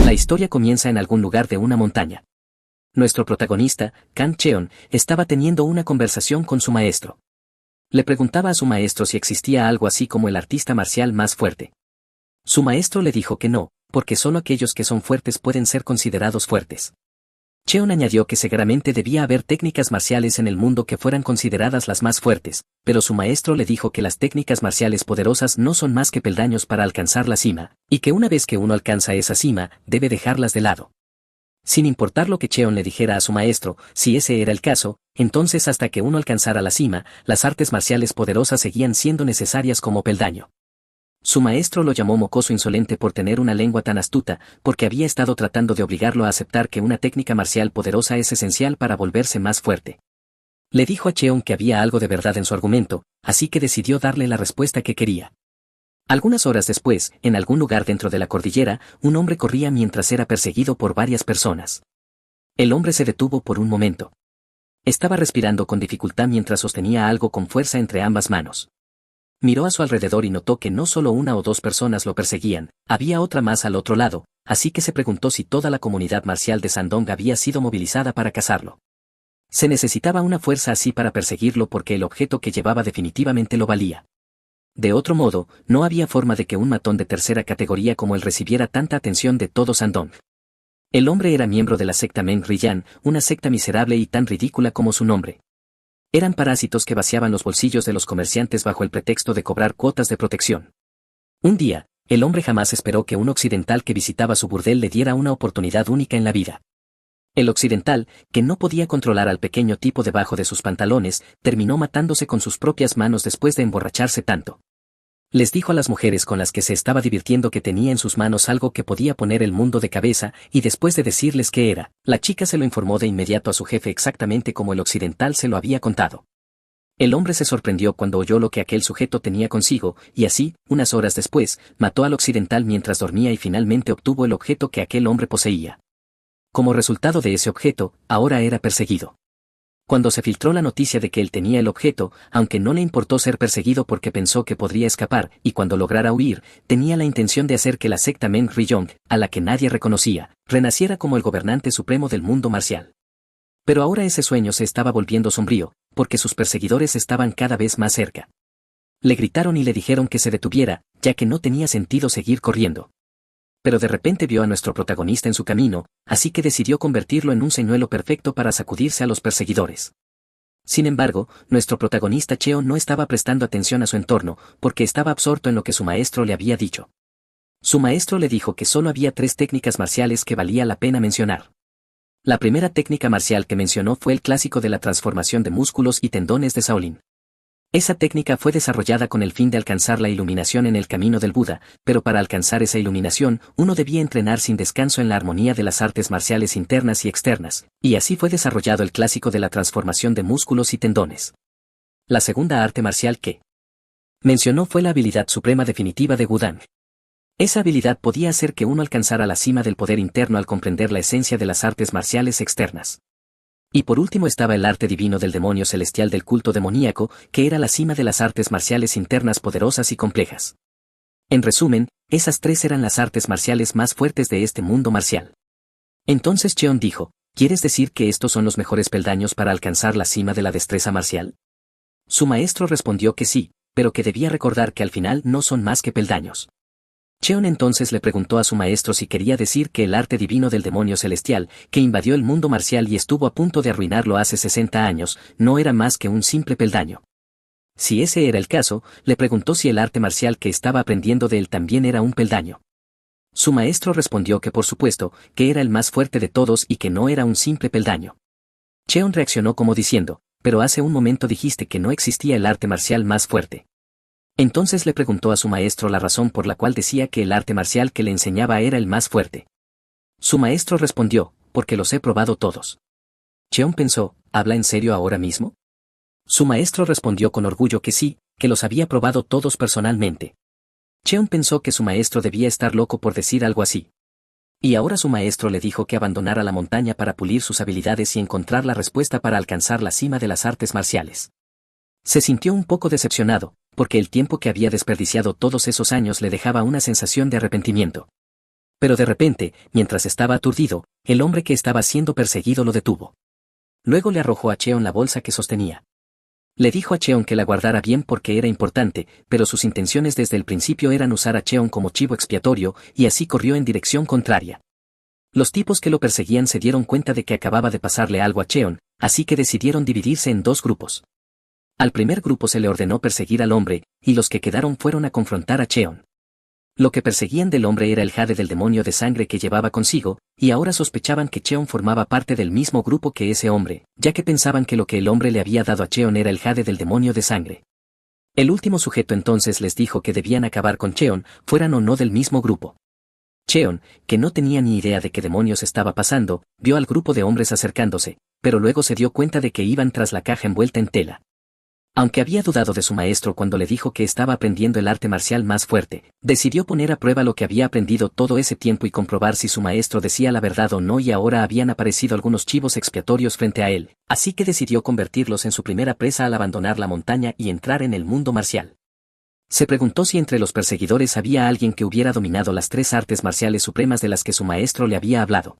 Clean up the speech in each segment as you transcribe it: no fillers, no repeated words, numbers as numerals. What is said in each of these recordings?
La historia comienza en algún lugar de una montaña. Nuestro protagonista, Kang Cheon, estaba teniendo una conversación con su maestro. Le preguntaba a su maestro si existía algo así como el artista marcial más fuerte. Su maestro le dijo que no, porque solo aquellos que son fuertes pueden ser considerados fuertes. Cheon añadió que seguramente debía haber técnicas marciales en el mundo que fueran consideradas las más fuertes, pero su maestro le dijo que las técnicas marciales poderosas no son más que peldaños para alcanzar la cima, y que una vez que uno alcanza esa cima, debe dejarlas de lado. Sin importar lo que Cheon le dijera a su maestro, si ese era el caso, entonces hasta que uno alcanzara la cima, las artes marciales poderosas seguían siendo necesarias como peldaño. Su maestro lo llamó mocoso insolente por tener una lengua tan astuta, porque había estado tratando de obligarlo a aceptar que una técnica marcial poderosa es esencial para volverse más fuerte. Le dijo a Cheon que había algo de verdad en su argumento, así que decidió darle la respuesta que quería. Algunas horas después, en algún lugar dentro de la cordillera, un hombre corría mientras era perseguido por varias personas. El hombre se detuvo por un momento. Estaba respirando con dificultad mientras sostenía algo con fuerza entre ambas manos. Miró a su alrededor y notó que no solo una o dos personas lo perseguían, había otra más al otro lado, así que se preguntó si toda la comunidad marcial de Shandong había sido movilizada para cazarlo. Se necesitaba una fuerza así para perseguirlo porque el objeto que llevaba definitivamente lo valía. De otro modo, no había forma de que un matón de tercera categoría como él recibiera tanta atención de todo Shandong. El hombre era miembro de la secta Meng Riyan, una secta miserable y tan ridícula como su nombre. Eran parásitos que vaciaban los bolsillos de los comerciantes bajo el pretexto de cobrar cuotas de protección. Un día, el hombre jamás esperó que un occidental que visitaba su burdel le diera una oportunidad única en la vida. El occidental, que no podía controlar al pequeño tipo debajo de sus pantalones, terminó matándose con sus propias manos después de emborracharse tanto. Les dijo a las mujeres con las que se estaba divirtiendo que tenía en sus manos algo que podía poner el mundo de cabeza, y después de decirles qué era, la chica se lo informó de inmediato a su jefe exactamente como el occidental se lo había contado. El hombre se sorprendió cuando oyó lo que aquel sujeto tenía consigo, y así, unas horas después, mató al occidental mientras dormía y finalmente obtuvo el objeto que aquel hombre poseía. Como resultado de ese objeto, ahora era perseguido. Cuando se filtró la noticia de que él tenía el objeto, aunque no le importó ser perseguido porque pensó que podría escapar, y cuando lograra huir, tenía la intención de hacer que la secta Meng Riyong, a la que nadie reconocía, renaciera como el gobernante supremo del mundo marcial. Pero ahora ese sueño se estaba volviendo sombrío, porque sus perseguidores estaban cada vez más cerca. Le gritaron y le dijeron que se detuviera, ya que no tenía sentido seguir corriendo. Pero de repente vio a nuestro protagonista en su camino, así que decidió convertirlo en un señuelo perfecto para sacudirse a los perseguidores. Sin embargo, nuestro protagonista Cheon no estaba prestando atención a su entorno, porque estaba absorto en lo que su maestro le había dicho. Su maestro le dijo que solo había 3 técnicas marciales que valía la pena mencionar. La primera técnica marcial que mencionó fue el clásico de la transformación de músculos y tendones de Shaolin. Esa técnica fue desarrollada con el fin de alcanzar la iluminación en el camino del Buda, pero para alcanzar esa iluminación, uno debía entrenar sin descanso en la armonía de las artes marciales internas y externas, y así fue desarrollado el clásico de la transformación de músculos y tendones. La segunda arte marcial que mencionó fue la habilidad suprema definitiva de Wudang. Esa habilidad podía hacer que uno alcanzara la cima del poder interno al comprender la esencia de las artes marciales externas. Y por último estaba el arte divino del demonio celestial del culto demoníaco, que era la cima de las artes marciales internas poderosas y complejas. En resumen, esas 3 eran las artes marciales más fuertes de este mundo marcial. Entonces Cheon dijo, ¿quieres decir que estos son los mejores peldaños para alcanzar la cima de la destreza marcial? Su maestro respondió que sí, pero que debía recordar que al final no son más que peldaños. Cheon entonces le preguntó a su maestro si quería decir que el arte divino del demonio celestial, que invadió el mundo marcial y estuvo a punto de arruinarlo hace 60 años, no era más que un simple peldaño. Si ese era el caso, le preguntó si el arte marcial que estaba aprendiendo de él también era un peldaño. Su maestro respondió que por supuesto, que era el más fuerte de todos y que no era un simple peldaño. Cheon reaccionó como diciendo, pero hace un momento dijiste que no existía el arte marcial más fuerte. Entonces le preguntó a su maestro la razón por la cual decía que el arte marcial que le enseñaba era el más fuerte. Su maestro respondió, porque los he probado todos. Cheon pensó, ¿habla en serio ahora mismo? Su maestro respondió con orgullo que sí, que los había probado todos personalmente. Cheon pensó que su maestro debía estar loco por decir algo así. Y ahora su maestro le dijo que abandonara la montaña para pulir sus habilidades y encontrar la respuesta para alcanzar la cima de las artes marciales. Se sintió un poco decepcionado, porque el tiempo que había desperdiciado todos esos años le dejaba una sensación de arrepentimiento. Pero de repente, mientras estaba aturdido, el hombre que estaba siendo perseguido lo detuvo. Luego le arrojó a Cheon la bolsa que sostenía. Le dijo a Cheon que la guardara bien porque era importante, pero sus intenciones desde el principio eran usar a Cheon como chivo expiatorio, y así corrió en dirección contraria. Los tipos que lo perseguían se dieron cuenta de que acababa de pasarle algo a Cheon, así que decidieron dividirse en dos grupos. Al primer grupo se le ordenó perseguir al hombre, y los que quedaron fueron a confrontar a Cheon. Lo que perseguían del hombre era el jade del demonio de sangre que llevaba consigo, y ahora sospechaban que Cheon formaba parte del mismo grupo que ese hombre, ya que pensaban que lo que el hombre le había dado a Cheon era el jade del demonio de sangre. El último sujeto entonces les dijo que debían acabar con Cheon, fueran o no del mismo grupo. Cheon, que no tenía ni idea de qué demonios estaba pasando, vio al grupo de hombres acercándose, pero luego se dio cuenta de que iban tras la caja envuelta en tela. Aunque había dudado de su maestro cuando le dijo que estaba aprendiendo el arte marcial más fuerte, decidió poner a prueba lo que había aprendido todo ese tiempo y comprobar si su maestro decía la verdad o no, y ahora habían aparecido algunos chivos expiatorios frente a él, así que decidió convertirlos en su primera presa al abandonar la montaña y entrar en el mundo marcial. Se preguntó si entre los perseguidores había alguien que hubiera dominado las tres artes marciales supremas de las que su maestro le había hablado.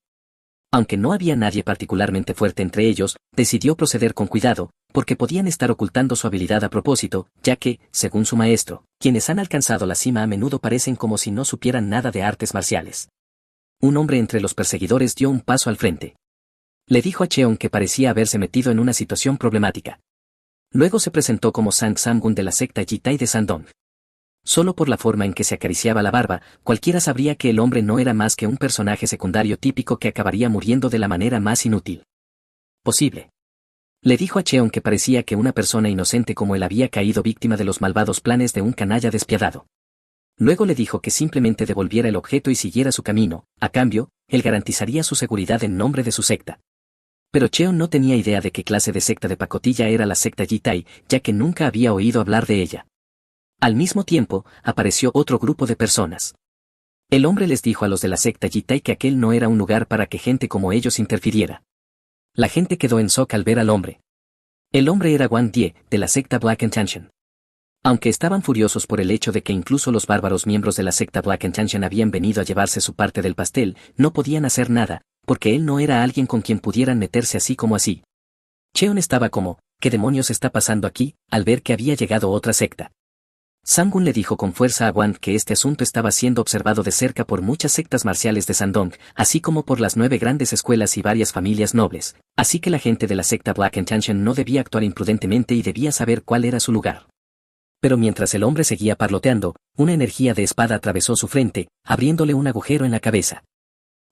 Aunque no había nadie particularmente fuerte entre ellos, decidió proceder con cuidado, porque podían estar ocultando su habilidad a propósito, ya que, según su maestro, quienes han alcanzado la cima a menudo parecen como si no supieran nada de artes marciales. Un hombre entre los perseguidores dio un paso al frente. Le dijo a Cheon que parecía haberse metido en una situación problemática. Luego se presentó como Sang Samgun de la secta Jitai de Sandong. Solo por la forma en que se acariciaba la barba, cualquiera sabría que el hombre no era más que un personaje secundario típico que acabaría muriendo de la manera más inútil posible. Le dijo a Cheon que parecía que una persona inocente como él había caído víctima de los malvados planes de un canalla despiadado. Luego le dijo que simplemente devolviera el objeto y siguiera su camino, a cambio, él garantizaría su seguridad en nombre de su secta. Pero Cheon no tenía idea de qué clase de secta de pacotilla era la secta Jitai, ya que nunca había oído hablar de ella. Al mismo tiempo, apareció otro grupo de personas. El hombre les dijo a los de la secta Jitai que aquel no era un lugar para que gente como ellos interfiriera. La gente quedó en shock al ver al hombre. El hombre era Wang Die, de la secta Black Intention. Aunque estaban furiosos por el hecho de que incluso los bárbaros miembros de la secta Black Intention habían venido a llevarse su parte del pastel, no podían hacer nada, porque él no era alguien con quien pudieran meterse así como así. Cheon estaba como, ¿qué demonios está pasando aquí?, al ver que había llegado otra secta. Samgun le dijo con fuerza a Wang que este asunto estaba siendo observado de cerca por muchas sectas marciales de Sandong, así como por las 9 grandes escuelas y varias familias nobles, así que la gente de la secta Black Intention no debía actuar imprudentemente y debía saber cuál era su lugar. Pero mientras el hombre seguía parloteando, una energía de espada atravesó su frente, abriéndole un agujero en la cabeza.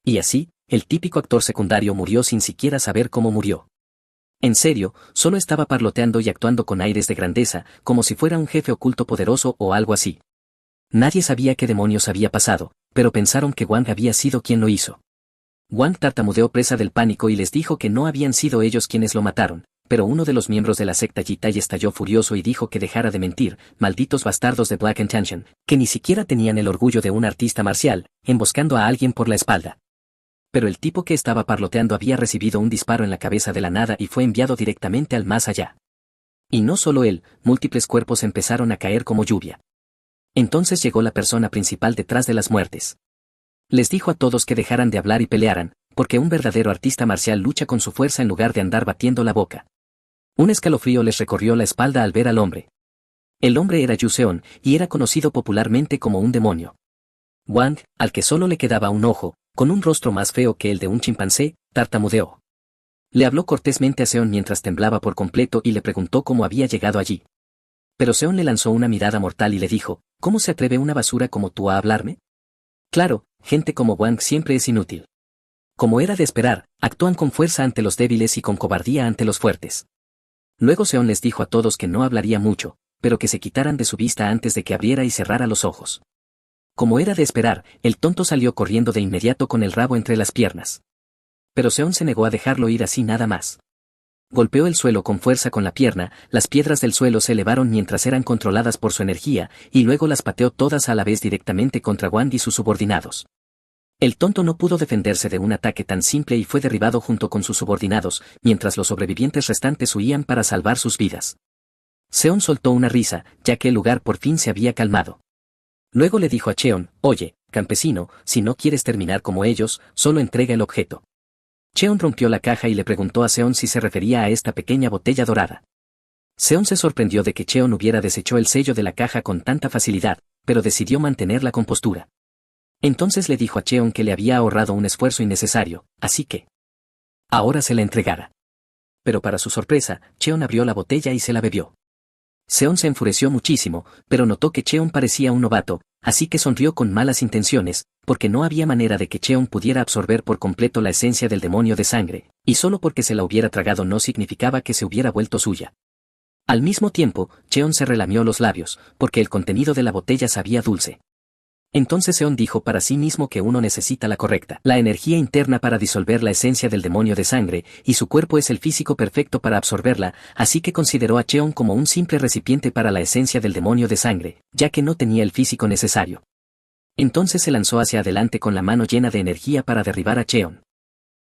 Y así, el típico actor secundario murió sin siquiera saber cómo murió. En serio, solo estaba parloteando y actuando con aires de grandeza, como si fuera un jefe oculto poderoso o algo así. Nadie sabía qué demonios había pasado, pero pensaron que Wang había sido quien lo hizo. Wang tartamudeó presa del pánico y les dijo que no habían sido ellos quienes lo mataron, pero uno de los miembros de la secta Jitai estalló furioso y dijo que dejara de mentir, malditos bastardos de Black Intention, que ni siquiera tenían el orgullo de un artista marcial, emboscando a alguien por la espalda. Pero el tipo que estaba parloteando había recibido un disparo en la cabeza de la nada y fue enviado directamente al más allá. Y no solo él, múltiples cuerpos empezaron a caer como lluvia. Entonces llegó la persona principal detrás de las muertes. Les dijo a todos que dejaran de hablar y pelearan, porque un verdadero artista marcial lucha con su fuerza en lugar de andar batiendo la boca. Un escalofrío les recorrió la espalda al ver al hombre. El hombre era Yu Seon, y era conocido popularmente como un demonio. Wang, al que solo le quedaba un ojo, con un rostro más feo que el de un chimpancé, tartamudeó. Le habló cortésmente a Seon mientras temblaba por completo y le preguntó cómo había llegado allí. Pero Seon le lanzó una mirada mortal y le dijo, ¿cómo se atreve una basura como tú a hablarme? Claro, gente como Wang siempre es inútil. Como era de esperar, actúan con fuerza ante los débiles y con cobardía ante los fuertes. Luego Seon les dijo a todos que no hablaría mucho, pero que se quitaran de su vista antes de que abriera y cerrara los ojos. Como era de esperar, el tonto salió corriendo de inmediato con el rabo entre las piernas. Pero Seon se negó a dejarlo ir así nada más. Golpeó el suelo con fuerza con la pierna, las piedras del suelo se elevaron mientras eran controladas por su energía, y luego las pateó todas a la vez directamente contra Wang y sus subordinados. El tonto no pudo defenderse de un ataque tan simple y fue derribado junto con sus subordinados, mientras los sobrevivientes restantes huían para salvar sus vidas. Seon soltó una risa, ya que el lugar por fin se había calmado. Luego le dijo a Cheon, oye, campesino, si no quieres terminar como ellos, solo entrega el objeto. Cheon rompió la caja y le preguntó a Seon si se refería a esta pequeña botella dorada. Seon se sorprendió de que Cheon hubiera deshecho el sello de la caja con tanta facilidad, pero decidió mantener la compostura. Entonces le dijo a Cheon que le había ahorrado un esfuerzo innecesario, así que ahora se la entregara. Pero para su sorpresa, Cheon abrió la botella y se la bebió. Seon se enfureció muchísimo, pero notó que Cheon parecía un novato, así que sonrió con malas intenciones, porque no había manera de que Cheon pudiera absorber por completo la esencia del demonio de sangre, y solo porque se la hubiera tragado no significaba que se hubiera vuelto suya. Al mismo tiempo, Cheon se relamió los labios, porque el contenido de la botella sabía dulce. Entonces Seon dijo para sí mismo que uno necesita la energía interna para disolver la esencia del demonio de sangre, y su cuerpo es el físico perfecto para absorberla, así que consideró a Cheon como un simple recipiente para la esencia del demonio de sangre, ya que no tenía el físico necesario. Entonces se lanzó hacia adelante con la mano llena de energía para derribar a Cheon.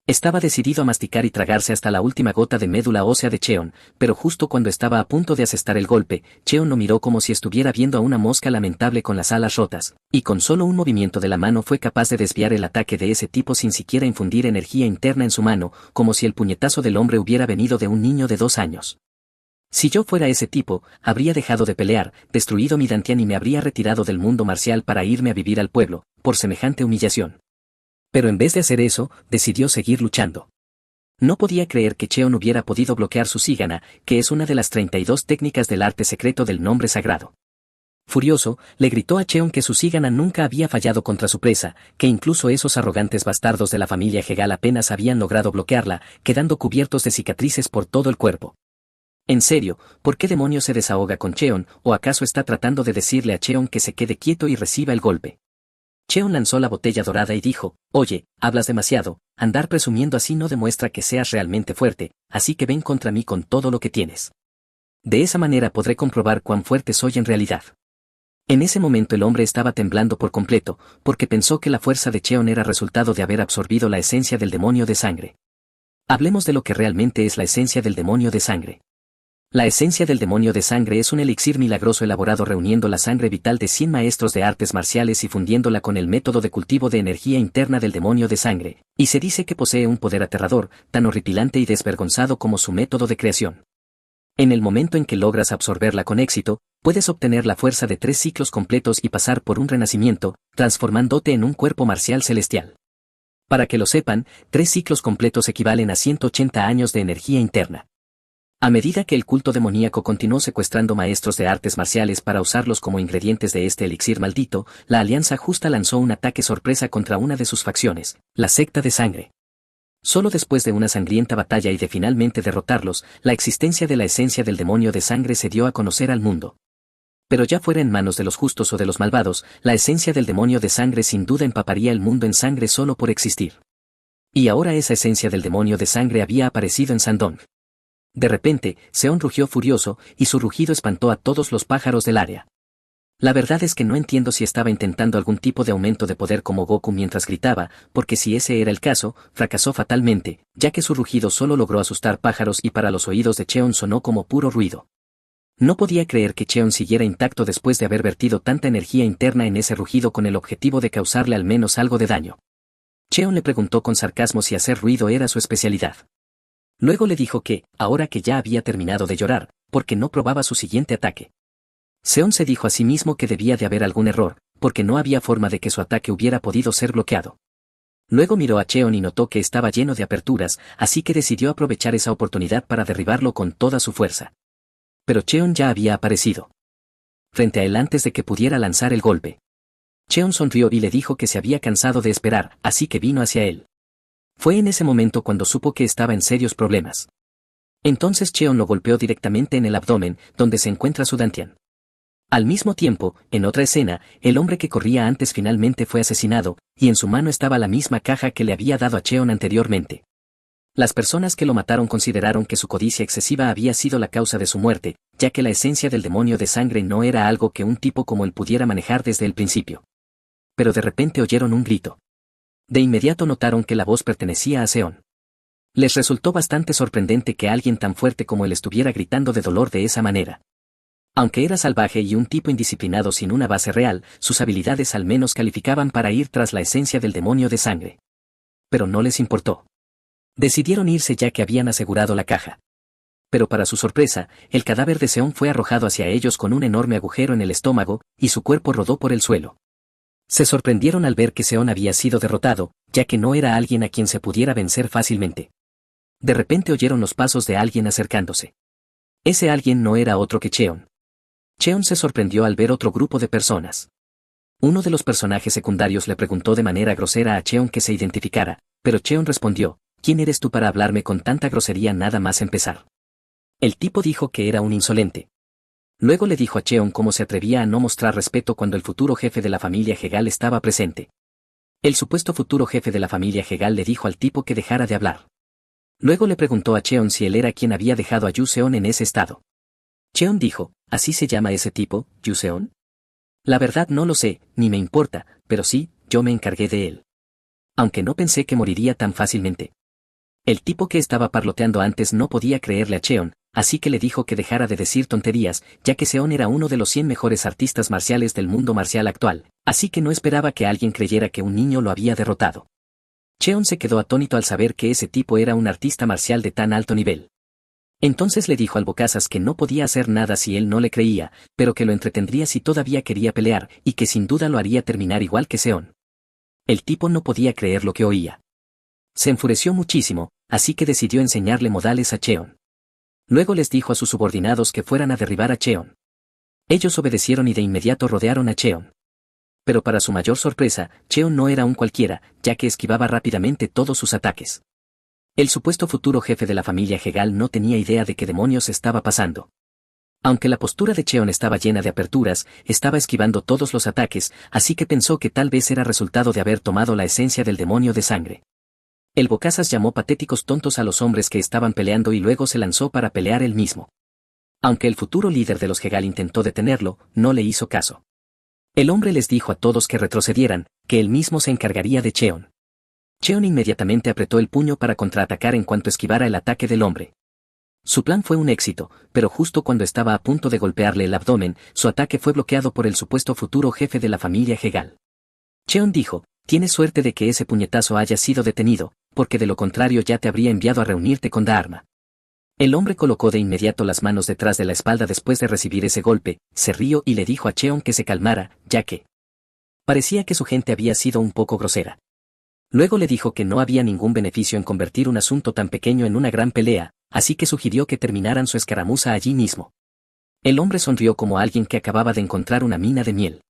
Estaba decidido a masticar y tragarse hasta la última gota de médula ósea de Cheon, pero justo cuando estaba a punto de asestar el golpe, Cheon lo miró como si estuviera viendo a una mosca lamentable con las alas rotas, y con solo un movimiento de la mano fue capaz de desviar el ataque de ese tipo sin siquiera infundir energía interna en su mano, como si el puñetazo del hombre hubiera venido de un niño de 2 años. Si yo fuera ese tipo, habría dejado de pelear, destruido mi dantian y me habría retirado del mundo marcial para irme a vivir al pueblo, por semejante humillación. Pero en vez de hacer eso, decidió seguir luchando. No podía creer que Cheon hubiera podido bloquear su Shigana, que es una de las 32 técnicas del arte secreto del nombre sagrado. Furioso, le gritó a Cheon que su Shigana nunca había fallado contra su presa, que incluso esos arrogantes bastardos de la familia Hegal apenas habían logrado bloquearla, quedando cubiertos de cicatrices por todo el cuerpo. En serio, ¿por qué demonios se desahoga con Cheon, o acaso está tratando de decirle a Cheon que se quede quieto y reciba el golpe? Cheon lanzó la botella dorada y dijo, oye, hablas demasiado, andar presumiendo así no demuestra que seas realmente fuerte, así que ven contra mí con todo lo que tienes. De esa manera podré comprobar cuán fuerte soy en realidad. En ese momento el hombre estaba temblando por completo, porque pensó que la fuerza de Cheon era resultado de haber absorbido la esencia del demonio de sangre. Hablemos de lo que realmente es la esencia del demonio de sangre. La esencia del demonio de sangre es un elixir milagroso elaborado reuniendo la sangre vital de 100 maestros de artes marciales y fundiéndola con el método de cultivo de energía interna del demonio de sangre, y se dice que posee un poder aterrador, tan horripilante y desvergonzado como su método de creación. En el momento en que logras absorberla con éxito, puedes obtener la fuerza de 3 ciclos completos y pasar por un renacimiento, transformándote en un cuerpo marcial celestial. Para que lo sepan, 3 ciclos completos equivalen a 180 años de energía interna. A medida que el culto demoníaco continuó secuestrando maestros de artes marciales para usarlos como ingredientes de este elixir maldito, la Alianza Justa lanzó un ataque sorpresa contra una de sus facciones, la secta de sangre. Solo después de una sangrienta batalla y de finalmente derrotarlos, la existencia de la esencia del demonio de sangre se dio a conocer al mundo. Pero ya fuera en manos de los justos o de los malvados, la esencia del demonio de sangre sin duda empaparía el mundo en sangre solo por existir. Y ahora esa esencia del demonio de sangre había aparecido en Sandong. De repente, Seon rugió furioso, y su rugido espantó a todos los pájaros del área. La verdad es que no entiendo si estaba intentando algún tipo de aumento de poder como Goku mientras gritaba, porque si ese era el caso, fracasó fatalmente, ya que su rugido solo logró asustar pájaros y para los oídos de Cheon sonó como puro ruido. No podía creer que Cheon siguiera intacto después de haber vertido tanta energía interna en ese rugido con el objetivo de causarle al menos algo de daño. Cheon le preguntó con sarcasmo si hacer ruido era su especialidad. Luego le dijo que, ahora que ya había terminado de llorar, porque no probaba su siguiente ataque. Seon se dijo a sí mismo que debía de haber algún error, porque no había forma de que su ataque hubiera podido ser bloqueado. Luego miró a Cheon y notó que estaba lleno de aperturas, así que decidió aprovechar esa oportunidad para derribarlo con toda su fuerza. Pero Cheon ya había aparecido frente a él antes de que pudiera lanzar el golpe. Cheon sonrió y le dijo que se había cansado de esperar, así que vino hacia él. Fue en ese momento cuando supo que estaba en serios problemas. Entonces Cheon lo golpeó directamente en el abdomen, donde se encuentra su dantian. Al mismo tiempo, en otra escena, el hombre que corría antes finalmente fue asesinado, y en su mano estaba la misma caja que le había dado a Cheon anteriormente. Las personas que lo mataron consideraron que su codicia excesiva había sido la causa de su muerte, ya que la esencia del demonio de sangre no era algo que un tipo como él pudiera manejar desde el principio. Pero de repente oyeron un grito. De inmediato notaron que la voz pertenecía a Seon. Les resultó bastante sorprendente que alguien tan fuerte como él estuviera gritando de dolor de esa manera. Aunque era salvaje y un tipo indisciplinado sin una base real, sus habilidades al menos calificaban para ir tras la esencia del demonio de sangre. Pero no les importó. Decidieron irse ya que habían asegurado la caja. Pero para su sorpresa, el cadáver de Seón fue arrojado hacia ellos con un enorme agujero en el estómago, y su cuerpo rodó por el suelo. Se sorprendieron al ver que Seón había sido derrotado, ya que no era alguien a quien se pudiera vencer fácilmente. De repente oyeron los pasos de alguien acercándose. Ese alguien no era otro que Cheon. Cheon se sorprendió al ver otro grupo de personas. Uno de los personajes secundarios le preguntó de manera grosera a Cheon que se identificara, pero Cheon respondió, ¿quién eres tú para hablarme con tanta grosería nada más empezar? El tipo dijo que era un insolente. Luego le dijo a Cheon cómo se atrevía a no mostrar respeto cuando el futuro jefe de la familia Hegal estaba presente. El supuesto futuro jefe de la familia Hegal le dijo al tipo que dejara de hablar. Luego le preguntó a Cheon si él era quien había dejado a Yu Seon en ese estado. Cheon dijo, ¿así se llama ese tipo, Yu Seon? La verdad no lo sé, ni me importa, pero sí, yo me encargué de él. Aunque no pensé que moriría tan fácilmente. El tipo que estaba parloteando antes no podía creerle a Cheon, así que le dijo que dejara de decir tonterías, ya que Seon era uno de los 100 mejores artistas marciales del mundo marcial actual, así que no esperaba que alguien creyera que un niño lo había derrotado. Cheon se quedó atónito al saber que ese tipo era un artista marcial de tan alto nivel. Entonces le dijo al Bocazas que no podía hacer nada si él no le creía, pero que lo entretendría si todavía quería pelear, y que sin duda lo haría terminar igual que Seon. El tipo no podía creer lo que oía. Se enfureció muchísimo, así que decidió enseñarle modales a Cheon. Luego les dijo a sus subordinados que fueran a derribar a Cheon. Ellos obedecieron y de inmediato rodearon a Cheon. Pero para su mayor sorpresa, Cheon no era un cualquiera, ya que esquivaba rápidamente todos sus ataques. El supuesto futuro jefe de la familia Hegal no tenía idea de qué demonios estaba pasando. Aunque la postura de Cheon estaba llena de aperturas, estaba esquivando todos los ataques, así que pensó que tal vez era resultado de haber tomado la esencia del demonio de sangre. El Bocazas llamó patéticos tontos a los hombres que estaban peleando y luego se lanzó para pelear él mismo. Aunque el futuro líder de los Hegal intentó detenerlo, no le hizo caso. El hombre les dijo a todos que retrocedieran, que él mismo se encargaría de Cheon. Cheon inmediatamente apretó el puño para contraatacar en cuanto esquivara el ataque del hombre. Su plan fue un éxito, pero justo cuando estaba a punto de golpearle el abdomen, su ataque fue bloqueado por el supuesto futuro jefe de la familia Hegal. Cheon dijo, tienes suerte de que ese puñetazo haya sido detenido, porque de lo contrario ya te habría enviado a reunirte con Dharma. El hombre colocó de inmediato las manos detrás de la espalda después de recibir ese golpe, se rió y le dijo a Cheon que se calmara, ya que parecía que su gente había sido un poco grosera. Luego le dijo que no había ningún beneficio en convertir un asunto tan pequeño en una gran pelea, así que sugirió que terminaran su escaramuza allí mismo. El hombre sonrió como alguien que acababa de encontrar una mina de miel.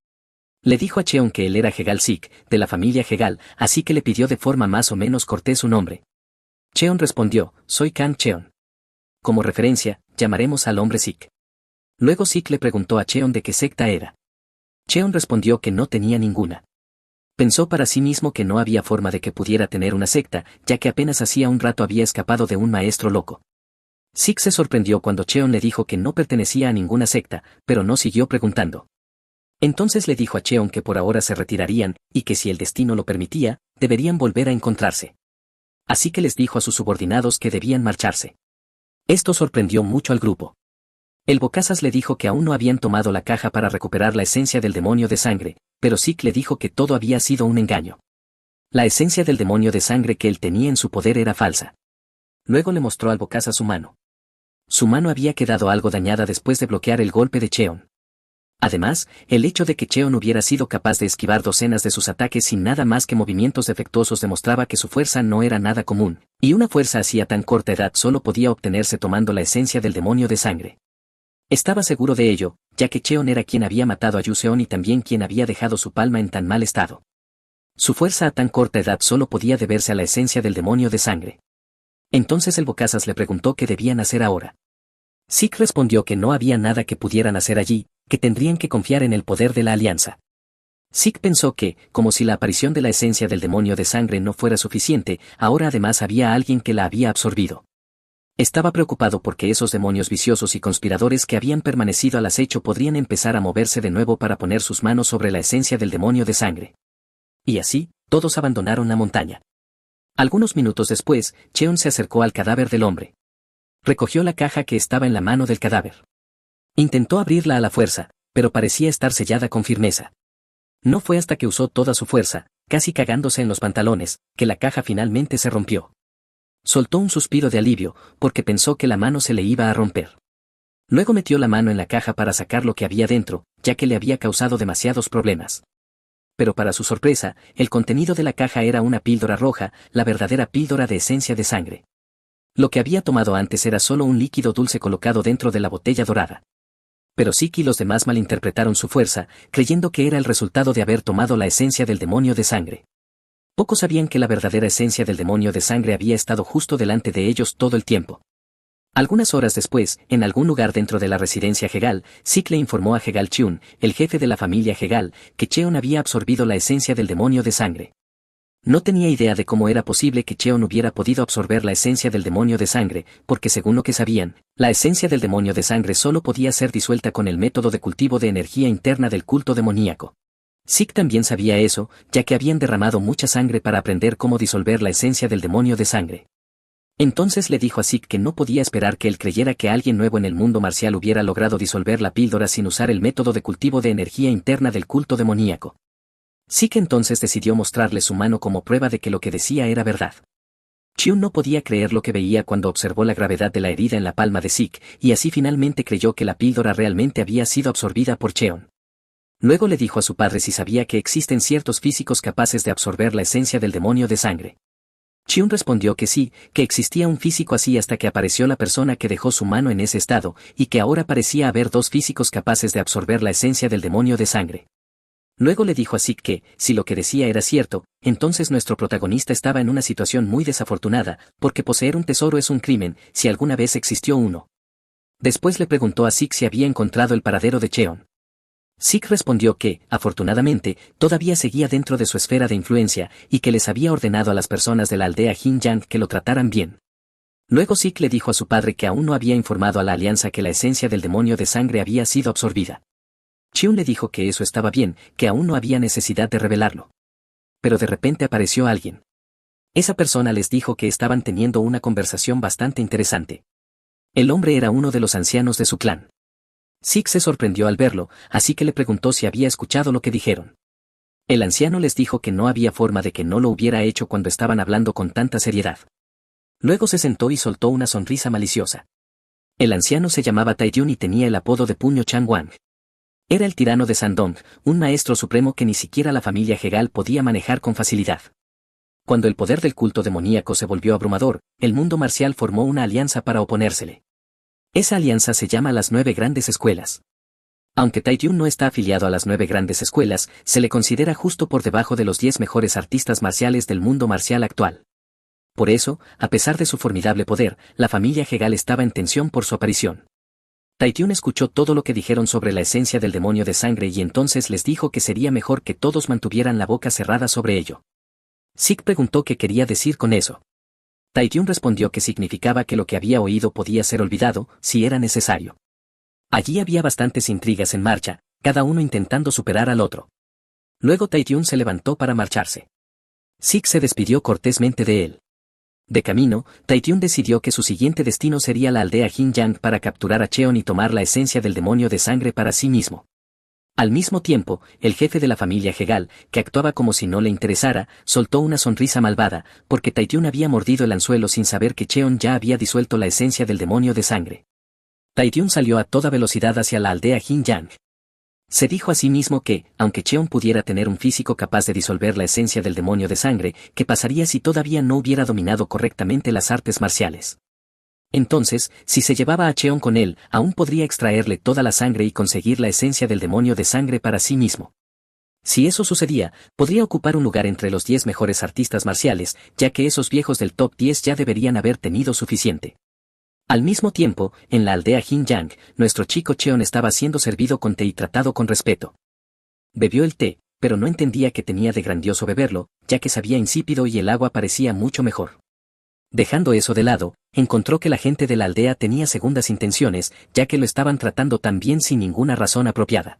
Le dijo a Cheon que él era Hegal Sik, de la familia Hegal, así que le pidió de forma más o menos cortés su nombre. Cheon respondió, soy Kang Cheon. Como referencia, llamaremos al hombre Sik. Luego Sik le preguntó a Cheon de qué secta era. Cheon respondió que no tenía ninguna. Pensó para sí mismo que no había forma de que pudiera tener una secta, ya que apenas hacía un rato había escapado de un maestro loco. Sik se sorprendió cuando Cheon le dijo que no pertenecía a ninguna secta, pero no siguió preguntando. Entonces le dijo a Cheon que por ahora se retirarían, y que si el destino lo permitía, deberían volver a encontrarse. Así que les dijo a sus subordinados que debían marcharse. Esto sorprendió mucho al grupo. El Bocazas le dijo que aún no habían tomado la caja para recuperar la esencia del demonio de sangre, pero Sik le dijo que todo había sido un engaño. La esencia del demonio de sangre que él tenía en su poder era falsa. Luego le mostró al Bocazas su mano. Su mano había quedado algo dañada después de bloquear el golpe de Cheon. Además, el hecho de que Cheon hubiera sido capaz de esquivar docenas de sus ataques sin nada más que movimientos defectuosos demostraba que su fuerza no era nada común, y una fuerza así a tan corta edad solo podía obtenerse tomando la esencia del demonio de sangre. Estaba seguro de ello, ya que Cheon era quien había matado a Yu Seon y también quien había dejado su palma en tan mal estado. Su fuerza a tan corta edad solo podía deberse a la esencia del demonio de sangre. Entonces el Bocazas le preguntó qué debían hacer ahora. Sik respondió que no había nada que pudieran hacer allí, que tendrían que confiar en el poder de la alianza. Sik pensó que, como si la aparición de la esencia del demonio de sangre no fuera suficiente, ahora además había alguien que la había absorbido. Estaba preocupado porque esos demonios viciosos y conspiradores que habían permanecido al acecho podrían empezar a moverse de nuevo para poner sus manos sobre la esencia del demonio de sangre. Y así, todos abandonaron la montaña. Algunos minutos después, Cheon se acercó al cadáver del hombre. Recogió la caja que estaba en la mano del cadáver. Intentó abrirla a la fuerza, pero parecía estar sellada con firmeza. No fue hasta que usó toda su fuerza, casi cagándose en los pantalones, que la caja finalmente se rompió. Soltó un suspiro de alivio, porque pensó que la mano se le iba a romper. Luego metió la mano en la caja para sacar lo que había dentro, ya que le había causado demasiados problemas. Pero para su sorpresa, el contenido de la caja era una píldora roja, la verdadera píldora de esencia de sangre. Lo que había tomado antes era solo un líquido dulce colocado dentro de la botella dorada. Pero Sik y los demás malinterpretaron su fuerza, creyendo que era el resultado de haber tomado la esencia del demonio de sangre. Pocos sabían que la verdadera esencia del demonio de sangre había estado justo delante de ellos todo el tiempo. Algunas horas después, en algún lugar dentro de la residencia Hegal, Sik le informó a Hegal Cheon, el jefe de la familia Hegal, que Cheon había absorbido la esencia del demonio de sangre. No tenía idea de cómo era posible que Cheon hubiera podido absorber la esencia del demonio de sangre, porque según lo que sabían, la esencia del demonio de sangre solo podía ser disuelta con el método de cultivo de energía interna del culto demoníaco. Sik también sabía eso, ya que habían derramado mucha sangre para aprender cómo disolver la esencia del demonio de sangre. Entonces le dijo a Sik que no podía esperar que él creyera que alguien nuevo en el mundo marcial hubiera logrado disolver la píldora sin usar el método de cultivo de energía interna del culto demoníaco. Sik entonces decidió mostrarle su mano como prueba de que lo que decía era verdad. Cheon no podía creer lo que veía cuando observó la gravedad de la herida en la palma de Sik, y así finalmente creyó que la píldora realmente había sido absorbida por Cheon. Luego le dijo a su padre si sabía que existen ciertos físicos capaces de absorber la esencia del demonio de sangre. Cheon respondió que sí, que existía un físico así hasta que apareció la persona que dejó su mano en ese estado, y que ahora parecía haber dos físicos capaces de absorber la esencia del demonio de sangre. Luego le dijo a Sik que, si lo que decía era cierto, entonces nuestro protagonista estaba en una situación muy desafortunada, porque poseer un tesoro es un crimen, si alguna vez existió uno. Después le preguntó a Sik si había encontrado el paradero de Cheon. Sik respondió que, afortunadamente, todavía seguía dentro de su esfera de influencia, y que les había ordenado a las personas de la aldea Jinjang que lo trataran bien. Luego Sik le dijo a su padre que aún no había informado a la alianza que la esencia del demonio de sangre había sido absorbida. Cheon le dijo que eso estaba bien, que aún no había necesidad de revelarlo. Pero de repente apareció alguien. Esa persona les dijo que estaban teniendo una conversación bastante interesante. El hombre era uno de los ancianos de su clan. Sik se sorprendió al verlo, así que le preguntó si había escuchado lo que dijeron. El anciano les dijo que no había forma de que no lo hubiera hecho cuando estaban hablando con tanta seriedad. Luego se sentó y soltó una sonrisa maliciosa. El anciano se llamaba Taiyun y tenía el apodo de Puño Changwang. Era el tirano de Sandong, un maestro supremo que ni siquiera la familia Hegal podía manejar con facilidad. Cuando el poder del culto demoníaco se volvió abrumador, el mundo marcial formó una alianza para oponérsele. Esa alianza se llama las 9 grandes escuelas. Aunque Taiyun no está afiliado a las 9 grandes escuelas, se le considera justo por debajo de los 10 mejores artistas marciales del mundo marcial actual. Por eso, a pesar de su formidable poder, la familia Hegal estaba en tensión por su aparición. Taiyun escuchó todo lo que dijeron sobre la esencia del demonio de sangre y entonces les dijo que sería mejor que todos mantuvieran la boca cerrada sobre ello. Sik preguntó qué quería decir con eso. Taiyun respondió que significaba que lo que había oído podía ser olvidado, si era necesario. Allí había bastantes intrigas en marcha, cada uno intentando superar al otro. Luego Taiyun se levantó para marcharse. Sik se despidió cortésmente de él. De camino, Taiyun decidió que su siguiente destino sería la aldea Jinjang para capturar a Cheon y tomar la esencia del demonio de sangre para sí mismo. Al mismo tiempo, el jefe de la familia Hegal, que actuaba como si no le interesara, soltó una sonrisa malvada, porque Taiyun había mordido el anzuelo sin saber que Cheon ya había disuelto la esencia del demonio de sangre. Taiyun salió a toda velocidad hacia la aldea Jinjang. Se dijo a sí mismo que, aunque Cheon pudiera tener un físico capaz de disolver la esencia del demonio de sangre, ¿qué pasaría si todavía no hubiera dominado correctamente las artes marciales? Entonces, si se llevaba a Cheon con él, aún podría extraerle toda la sangre y conseguir la esencia del demonio de sangre para sí mismo. Si eso sucedía, podría ocupar un lugar entre los 10 mejores artistas marciales, ya que esos viejos del top 10 ya deberían haber tenido suficiente. Al mismo tiempo, en la aldea Jinjang, nuestro chico Cheon estaba siendo servido con té y tratado con respeto. Bebió el té, pero no entendía que tenía de grandioso beberlo, ya que sabía insípido y el agua parecía mucho mejor. Dejando eso de lado, encontró que la gente de la aldea tenía segundas intenciones, ya que lo estaban tratando tan bien sin ninguna razón apropiada.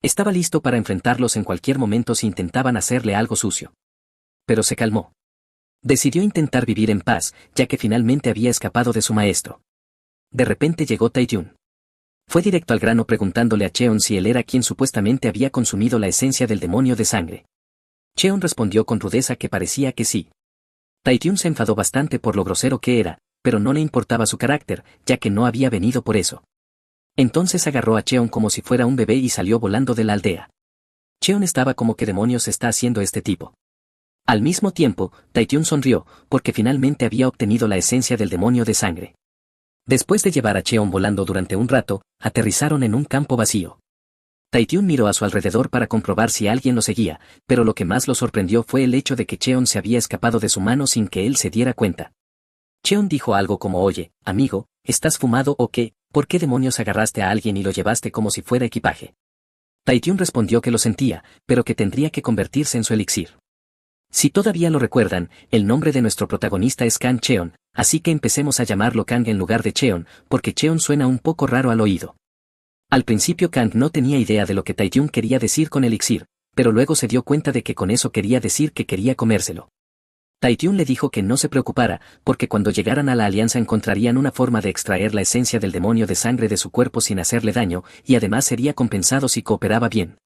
Estaba listo para enfrentarlos en cualquier momento si intentaban hacerle algo sucio. Pero se calmó. Decidió intentar vivir en paz, ya que finalmente había escapado de su maestro. De repente llegó Taiyun. Fue directo al grano preguntándole a Cheon si él era quien supuestamente había consumido la esencia del demonio de sangre. Cheon respondió con rudeza que parecía que sí. Taehyun se enfadó bastante por lo grosero que era, pero no le importaba su carácter, ya que no había venido por eso. Entonces agarró a Cheon como si fuera un bebé y salió volando de la aldea. Cheon estaba como ¿qué demonios está haciendo este tipo? Al mismo tiempo, Taehyun sonrió, porque finalmente había obtenido la esencia del demonio de sangre. Después de llevar a Cheon volando durante un rato, aterrizaron en un campo vacío. Taehyun miró a su alrededor para comprobar si alguien lo seguía, pero lo que más lo sorprendió fue el hecho de que Cheon se había escapado de su mano sin que él se diera cuenta. Cheon dijo algo como «Oye, amigo, ¿estás fumado o qué? ¿Por qué demonios agarraste a alguien y lo llevaste como si fuera equipaje?» Taehyun respondió que lo sentía, pero que tendría que convertirse en su elixir. Si todavía lo recuerdan, el nombre de nuestro protagonista es Kang Cheon, así que empecemos a llamarlo Kang en lugar de Cheon, porque Cheon suena un poco raro al oído. Al principio Kang no tenía idea de lo que Taehyun quería decir con elixir, pero luego se dio cuenta de que con eso quería decir que quería comérselo. Taehyun le dijo que no se preocupara, porque cuando llegaran a la alianza encontrarían una forma de extraer la esencia del demonio de sangre de su cuerpo sin hacerle daño, y además sería compensado si cooperaba bien.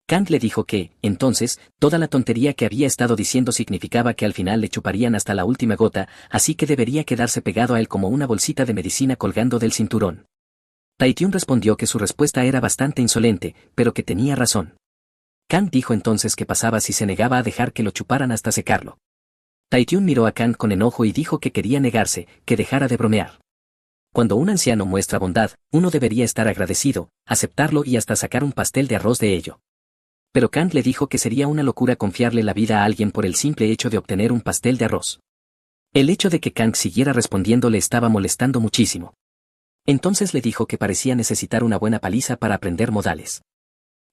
Kang le dijo que, entonces, toda la tontería que había estado diciendo significaba que al final le chuparían hasta la última gota, así que debería quedarse pegado a él como una bolsita de medicina colgando del cinturón. Taehyun respondió que su respuesta era bastante insolente, pero que tenía razón. Kang dijo entonces qué pasaba si se negaba a dejar que lo chuparan hasta secarlo. Taehyun miró a Kang con enojo y dijo que quería negarse, que dejara de bromear. Cuando un anciano muestra bondad, uno debería estar agradecido, aceptarlo y hasta sacar un pastel de arroz de ello. Pero Kang le dijo que sería una locura confiarle la vida a alguien por el simple hecho de obtener un pastel de arroz. El hecho de que Kang siguiera respondiendo le estaba molestando muchísimo. Entonces le dijo que parecía necesitar una buena paliza para aprender modales.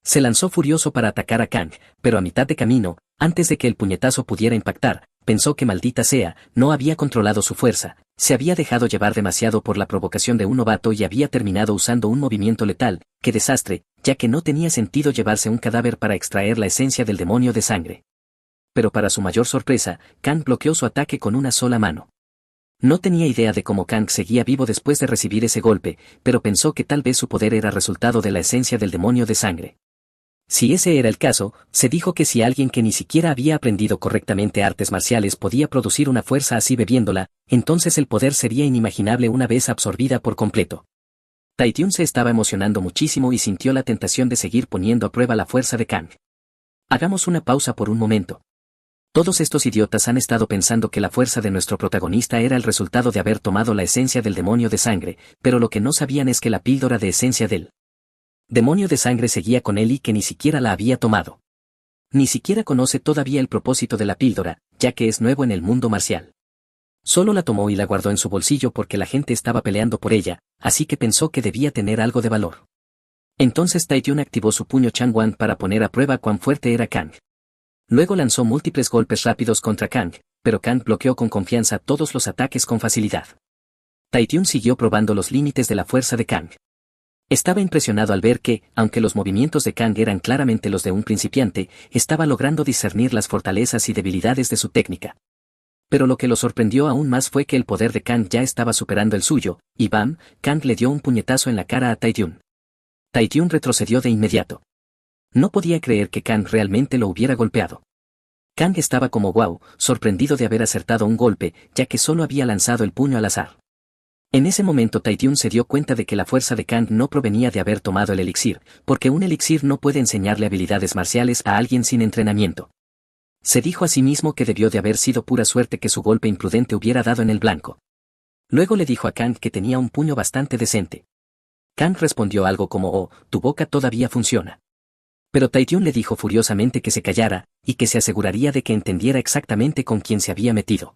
Se lanzó furioso para atacar a Kang, pero a mitad de camino, antes de que el puñetazo pudiera impactar, pensó que maldita sea, no había controlado su fuerza, se había dejado llevar demasiado por la provocación de un novato y había terminado usando un movimiento letal. ¡Qué desastre!, ya que no tenía sentido llevarse un cadáver para extraer la esencia del demonio de sangre. Pero para su mayor sorpresa, Kang bloqueó su ataque con una sola mano. No tenía idea de cómo Kang seguía vivo después de recibir ese golpe, pero pensó que tal vez su poder era resultado de la esencia del demonio de sangre. Si ese era el caso, se dijo que si alguien que ni siquiera había aprendido correctamente artes marciales podía producir una fuerza así bebiéndola, entonces el poder sería inimaginable una vez absorbida por completo. Taehyun se estaba emocionando muchísimo y sintió la tentación de seguir poniendo a prueba la fuerza de Kang. Hagamos una pausa por un momento. Todos estos idiotas han estado pensando que la fuerza de nuestro protagonista era el resultado de haber tomado la esencia del demonio de sangre, pero lo que no sabían es que la píldora de esencia del demonio de sangre seguía con él y que ni siquiera la había tomado. Ni siquiera conoce todavía el propósito de la píldora, ya que es nuevo en el mundo marcial. Solo la tomó y la guardó en su bolsillo porque la gente estaba peleando por ella, así que pensó que debía tener algo de valor. Entonces Taehyun activó su puño Changwan para poner a prueba cuán fuerte era Kang. Luego lanzó múltiples golpes rápidos contra Kang, pero Kang bloqueó con confianza todos los ataques con facilidad. Taehyun siguió probando los límites de la fuerza de Kang. Estaba impresionado al ver que, aunque los movimientos de Kang eran claramente los de un principiante, estaba logrando discernir las fortalezas y debilidades de su técnica. Pero lo que lo sorprendió aún más fue que el poder de Kang ya estaba superando el suyo, y ¡bam!, Kang le dio un puñetazo en la cara a Taehyun. Taehyun retrocedió de inmediato. No podía creer que Kang realmente lo hubiera golpeado. Kang estaba como wow, sorprendido de haber acertado un golpe, ya que solo había lanzado el puño al azar. En ese momento Taehyun se dio cuenta de que la fuerza de Kang no provenía de haber tomado el elixir, porque un elixir no puede enseñarle habilidades marciales a alguien sin entrenamiento. Se dijo a sí mismo que debió de haber sido pura suerte que su golpe imprudente hubiera dado en el blanco. Luego le dijo a Kang que tenía un puño bastante decente. Kang respondió algo como «Oh, tu boca todavía funciona». Pero Taehyun le dijo furiosamente que se callara, y que se aseguraría de que entendiera exactamente con quién se había metido.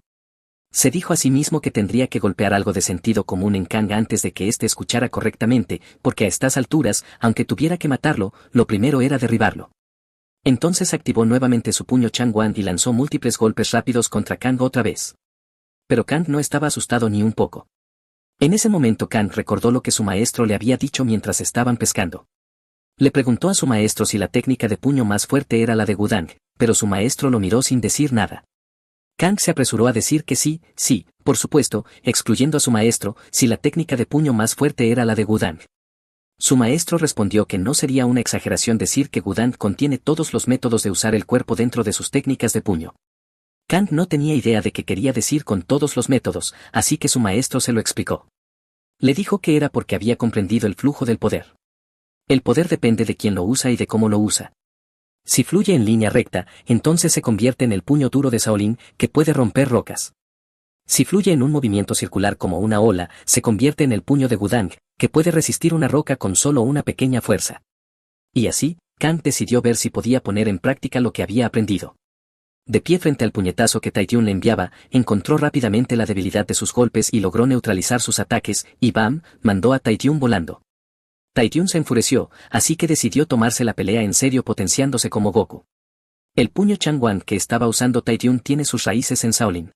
Se dijo a sí mismo que tendría que golpear algo de sentido común en Kang antes de que éste escuchara correctamente, porque a estas alturas, aunque tuviera que matarlo, lo primero era derribarlo. Entonces activó nuevamente su puño Changwan y lanzó múltiples golpes rápidos contra Kang otra vez. Pero Kang no estaba asustado ni un poco. En ese momento Kang recordó lo que su maestro le había dicho mientras estaban pescando. Le preguntó a su maestro si la técnica de puño más fuerte era la de Gudang, pero su maestro lo miró sin decir nada. Kang se apresuró a decir que sí, por supuesto, excluyendo a su maestro, si la técnica de puño más fuerte era la de Gudang. Su maestro respondió que no sería una exageración decir que Wudang contiene todos los métodos de usar el cuerpo dentro de sus técnicas de puño. Kang no tenía idea de qué quería decir con todos los métodos, así que su maestro se lo explicó. Le dijo que era porque había comprendido el flujo del poder. El poder depende de quién lo usa y de cómo lo usa. Si fluye en línea recta, entonces se convierte en el puño duro de Shaolin, que puede romper rocas. Si fluye en un movimiento circular como una ola, se convierte en el puño de Wudang, que puede resistir una roca con solo una pequeña fuerza. Y así, Kang decidió ver si podía poner en práctica lo que había aprendido. De pie frente al puñetazo que Taijun le enviaba, encontró rápidamente la debilidad de sus golpes y logró neutralizar sus ataques, y ¡bam!, mandó a Taijun volando. Taijun se enfureció, así que decidió tomarse la pelea en serio potenciándose como Goku. El puño Changwan que estaba usando Taijun tiene sus raíces en Shaolin.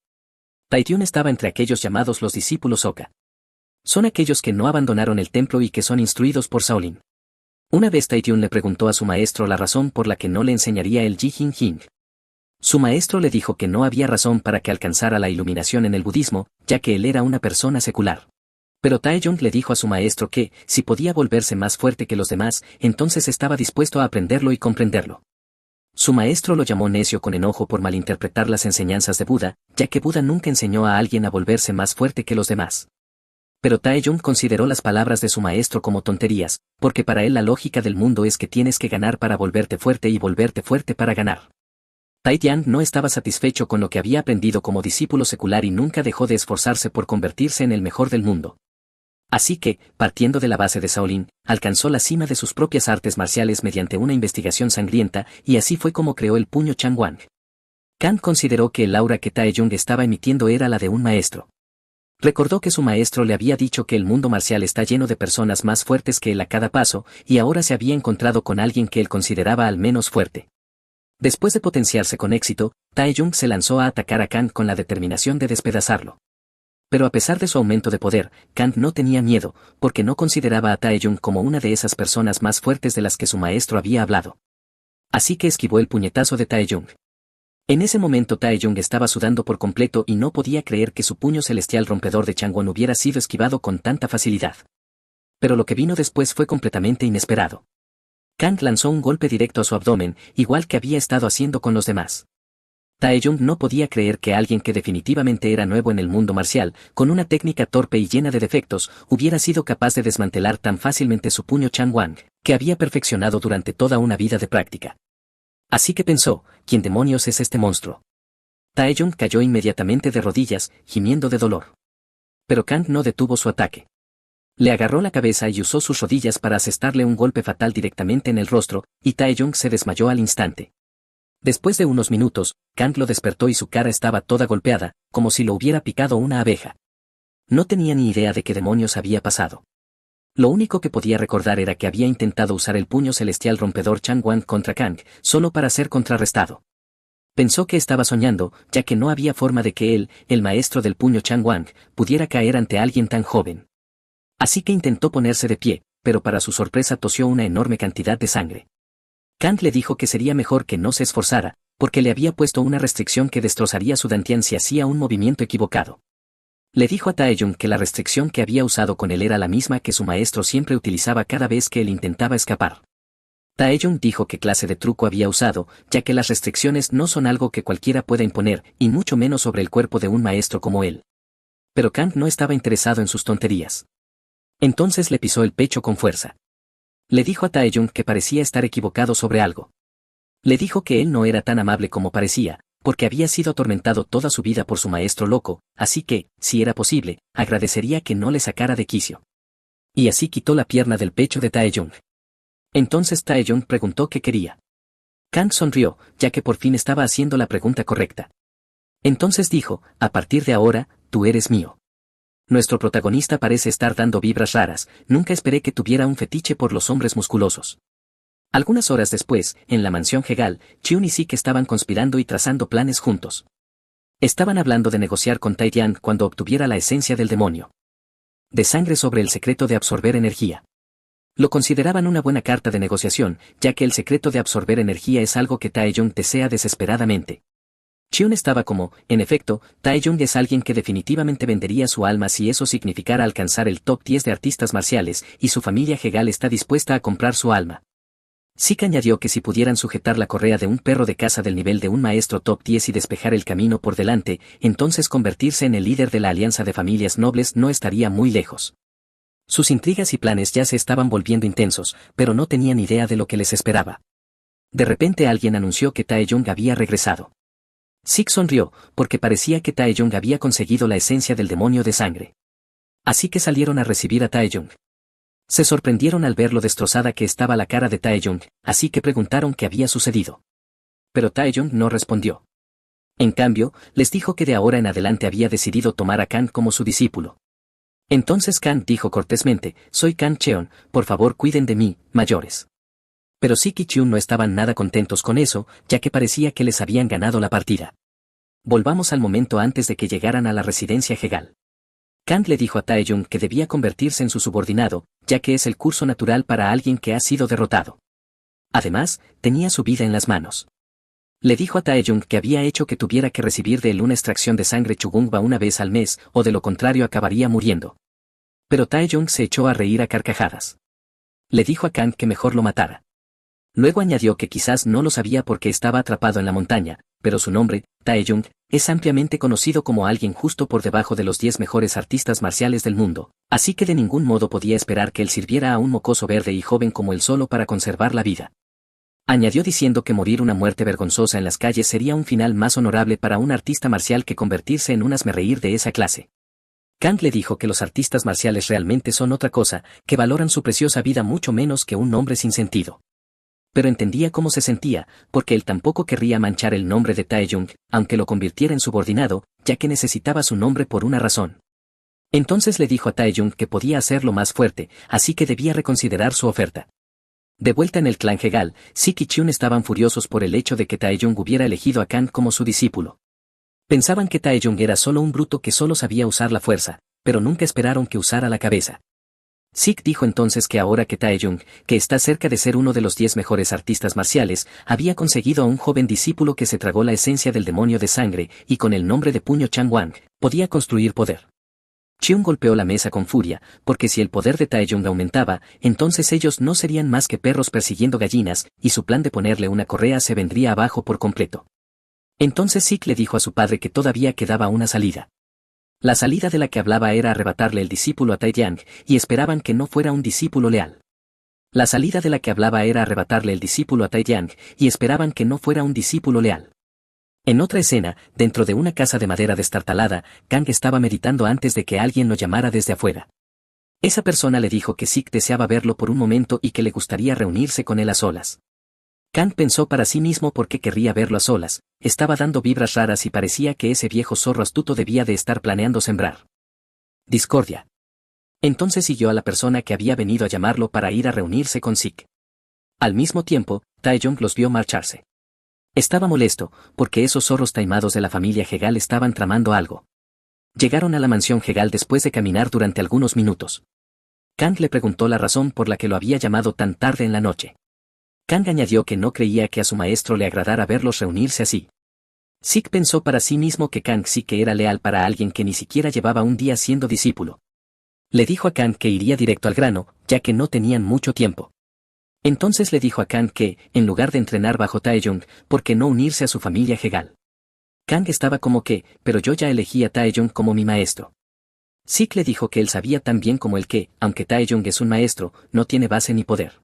Taijun estaba entre aquellos llamados los discípulos Oka. Son aquellos que no abandonaron el templo y que son instruidos por Shaolin. Una vez Taijun le preguntó a su maestro la razón por la que no le enseñaría el Ji Jing Jing. Su maestro le dijo que no había razón para que alcanzara la iluminación en el budismo, ya que él era una persona secular. Pero Taejong le dijo a su maestro que, si podía volverse más fuerte que los demás, entonces estaba dispuesto a aprenderlo y comprenderlo. Su maestro lo llamó necio con enojo por malinterpretar las enseñanzas de Buda, ya que Buda nunca enseñó a alguien a volverse más fuerte que los demás. Pero Taejong consideró las palabras de su maestro como tonterías, porque para él la lógica del mundo es que tienes que ganar para volverte fuerte y volverte fuerte para ganar. Taitian no estaba satisfecho con lo que había aprendido como discípulo secular y nunca dejó de esforzarse por convertirse en el mejor del mundo. Así que, partiendo de la base de Shaolin, alcanzó la cima de sus propias artes marciales mediante una investigación sangrienta, y así fue como creó el puño Changwan. Kang consideró que el aura que Taejong estaba emitiendo era la de un maestro. Recordó que su maestro le había dicho que el mundo marcial está lleno de personas más fuertes que él a cada paso, y ahora se había encontrado con alguien que él consideraba al menos fuerte. Después de potenciarse con éxito, Taejong se lanzó a atacar a Kang con la determinación de despedazarlo. Pero a pesar de su aumento de poder, Kang no tenía miedo, porque no consideraba a Taejong como una de esas personas más fuertes de las que su maestro había hablado. Así que esquivó el puñetazo de Taejong. En ese momento Taejong estaba sudando por completo y no podía creer que su puño celestial rompedor de Changwon hubiera sido esquivado con tanta facilidad. Pero lo que vino después fue completamente inesperado. Kang lanzó un golpe directo a su abdomen, igual que había estado haciendo con los demás. Taejong no podía creer que alguien que definitivamente era nuevo en el mundo marcial, con una técnica torpe y llena de defectos, hubiera sido capaz de desmantelar tan fácilmente su puño Changwan, que había perfeccionado durante toda una vida de práctica. Así que pensó, ¿quién demonios es este monstruo? Taejong cayó inmediatamente de rodillas, gimiendo de dolor. Pero Kang no detuvo su ataque. Le agarró la cabeza y usó sus rodillas para asestarle un golpe fatal directamente en el rostro, y Taejong se desmayó al instante. Después de unos minutos, Kang lo despertó y su cara estaba toda golpeada, como si lo hubiera picado una abeja. No tenía ni idea de qué demonios había pasado. Lo único que podía recordar era que había intentado usar el puño celestial rompedor Changwan contra Kang, solo para ser contrarrestado. Pensó que estaba soñando, ya que no había forma de que él, el maestro del puño Changwan, pudiera caer ante alguien tan joven. Así que intentó ponerse de pie, pero para su sorpresa tosió una enorme cantidad de sangre. Kang le dijo que sería mejor que no se esforzara, porque le había puesto una restricción que destrozaría su dantian si hacía un movimiento equivocado. Le dijo a Taejong que la restricción que había usado con él era la misma que su maestro siempre utilizaba cada vez que él intentaba escapar. Taejong dijo qué clase de truco había usado, ya que las restricciones no son algo que cualquiera pueda imponer, y mucho menos sobre el cuerpo de un maestro como él. Pero Kang no estaba interesado en sus tonterías. Entonces le pisó el pecho con fuerza. Le dijo a Taejong que parecía estar equivocado sobre algo. Le dijo que él no era tan amable como parecía, porque había sido atormentado toda su vida por su maestro loco, así que, si era posible, agradecería que no le sacara de quicio. Y así quitó la pierna del pecho de Taejong. Entonces Taejong preguntó qué quería. Kang sonrió, ya que por fin estaba haciendo la pregunta correcta. Entonces dijo, a partir de ahora, tú eres mío. Nuestro protagonista parece estar dando vibras raras, nunca esperé que tuviera un fetiche por los hombres musculosos. Algunas horas después, en la mansión Hegal, Chun y Sik estaban conspirando y trazando planes juntos. Estaban hablando de negociar con Taitian cuando obtuviera la esencia del demonio. De sangre sobre el secreto de absorber energía. Lo consideraban una buena carta de negociación, ya que el secreto de absorber energía es algo que Taejong desea desesperadamente. Chiun estaba como, en efecto, Taeyong es alguien que definitivamente vendería su alma si eso significara alcanzar el top 10 de artistas marciales, y su familia Hegal está dispuesta a comprar su alma. Sik añadió que si pudieran sujetar la correa de un perro de caza del nivel de un maestro top 10 y despejar el camino por delante, entonces convertirse en el líder de la alianza de familias nobles no estaría muy lejos. Sus intrigas y planes ya se estaban volviendo intensos, pero no tenían idea de lo que les esperaba. De repente alguien anunció que Taeyong había regresado. Sik sonrió, porque parecía que Taeyong había conseguido la esencia del demonio de sangre. Así que salieron a recibir a Taeyong. Se sorprendieron al ver lo destrozada que estaba la cara de Taeyong, así que preguntaron qué había sucedido. Pero Taeyong no respondió. En cambio, les dijo que de ahora en adelante había decidido tomar a Kan como su discípulo. Entonces Kan dijo cortésmente, soy Kan Cheon, por favor cuiden de mí, mayores. Pero Sik y Chiun no estaban nada contentos con eso, ya que parecía que les habían ganado la partida. Volvamos al momento antes de que llegaran a la residencia Hegal. Kan le dijo a Taeyong que debía convertirse en su subordinado, ya que es el curso natural para alguien que ha sido derrotado. Además, tenía su vida en las manos. Le dijo a Taeyong que había hecho que tuviera que recibir de él una extracción de sangre Chugungba una vez al mes, o de lo contrario acabaría muriendo. Pero Taeyong se echó a reír a carcajadas. Le dijo a Kan que mejor lo matara. Luego añadió que quizás no lo sabía porque estaba atrapado en la montaña, pero su nombre, Taeyong, es ampliamente conocido como alguien justo por debajo de los 10 mejores artistas marciales del mundo, así que de ningún modo podía esperar que él sirviera a un mocoso verde y joven como él solo para conservar la vida. Añadió diciendo que morir una muerte vergonzosa en las calles sería un final más honorable para un artista marcial que convertirse en un hazmerreír de esa clase. Kang le dijo que los artistas marciales realmente son otra cosa, que valoran su preciosa vida mucho menos que un nombre sin sentido. Pero entendía cómo se sentía, porque él tampoco querría manchar el nombre de Taeyong, aunque lo convirtiera en subordinado, ya que necesitaba su nombre por una razón. Entonces le dijo a Taeyong que podía hacerlo más fuerte, así que debía reconsiderar su oferta. De vuelta en el clan Hegal, Sik y Chiun estaban furiosos por el hecho de que Taeyong hubiera elegido a Kang como su discípulo. Pensaban que Taeyong era solo un bruto que solo sabía usar la fuerza, pero nunca esperaron que usara la cabeza. Sik dijo entonces que ahora que Taeyong, que está cerca de ser uno de los 10 mejores artistas marciales, había conseguido a un joven discípulo que se tragó la esencia del demonio de sangre, y con el nombre de Puño Changwang, podía construir poder. Chiun golpeó la mesa con furia, porque si el poder de Taeyong aumentaba, entonces ellos no serían más que perros persiguiendo gallinas, y su plan de ponerle una correa se vendría abajo por completo. Entonces Sik le dijo a su padre que todavía quedaba una salida. La salida de la que hablaba era arrebatarle el discípulo a Taeyang, y esperaban que no fuera un discípulo leal. La salida de la que hablaba era arrebatarle el discípulo a Taeyang, y esperaban que no fuera un discípulo leal. En otra escena, dentro de una casa de madera destartalada, Kang estaba meditando antes de que alguien lo llamara desde afuera. Esa persona le dijo que Sik deseaba verlo por un momento y que le gustaría reunirse con él a solas. Kang pensó para sí mismo por qué querría verlo a solas, estaba dando vibras raras y parecía que ese viejo zorro astuto debía de estar planeando sembrar discordia. Entonces siguió a la persona que había venido a llamarlo para ir a reunirse con Sik. Al mismo tiempo, Taeyong los vio marcharse. Estaba molesto, porque esos zorros taimados de la familia Hegal estaban tramando algo. Llegaron a la mansión Hegal después de caminar durante algunos minutos. Kang le preguntó la razón por la que lo había llamado tan tarde en la noche. Kang añadió que no creía que a su maestro le agradara verlos reunirse así. Sik pensó para sí mismo que Kang sí que era leal para alguien que ni siquiera llevaba un día siendo discípulo. Le dijo a Kang que iría directo al grano, ya que no tenían mucho tiempo. Entonces le dijo a Kang que, en lugar de entrenar bajo Taeyong, ¿por qué no unirse a su familia Hegal? Kang estaba como que, pero yo ya elegí a Taeyong como mi maestro. Sik le dijo que él sabía tan bien como él que, aunque Taeyong es un maestro, no tiene base ni poder.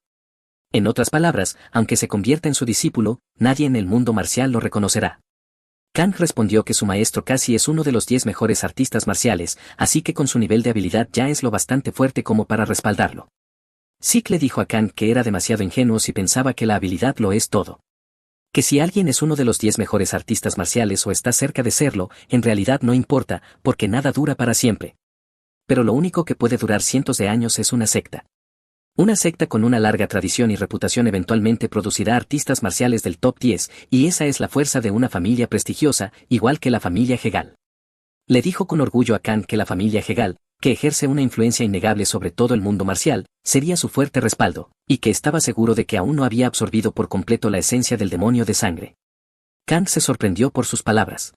En otras palabras, aunque se convierta en su discípulo, nadie en el mundo marcial lo reconocerá. Kang respondió que su maestro casi es uno de los 10 mejores artistas marciales, así que con su nivel de habilidad ya es lo bastante fuerte como para respaldarlo. Sik le dijo a Kang que era demasiado ingenuo si pensaba que la habilidad lo es todo. Que si alguien es uno de los 10 mejores artistas marciales o está cerca de serlo, en realidad no importa, porque nada dura para siempre. Pero lo único que puede durar cientos de años es una secta. Una secta con una larga tradición y reputación eventualmente producirá artistas marciales del top 10, y esa es la fuerza de una familia prestigiosa, igual que la familia Hegal. Le dijo con orgullo a Kang que la familia Hegal, que ejerce una influencia innegable sobre todo el mundo marcial, sería su fuerte respaldo, y que estaba seguro de que aún no había absorbido por completo la esencia del demonio de sangre. Kang se sorprendió por sus palabras.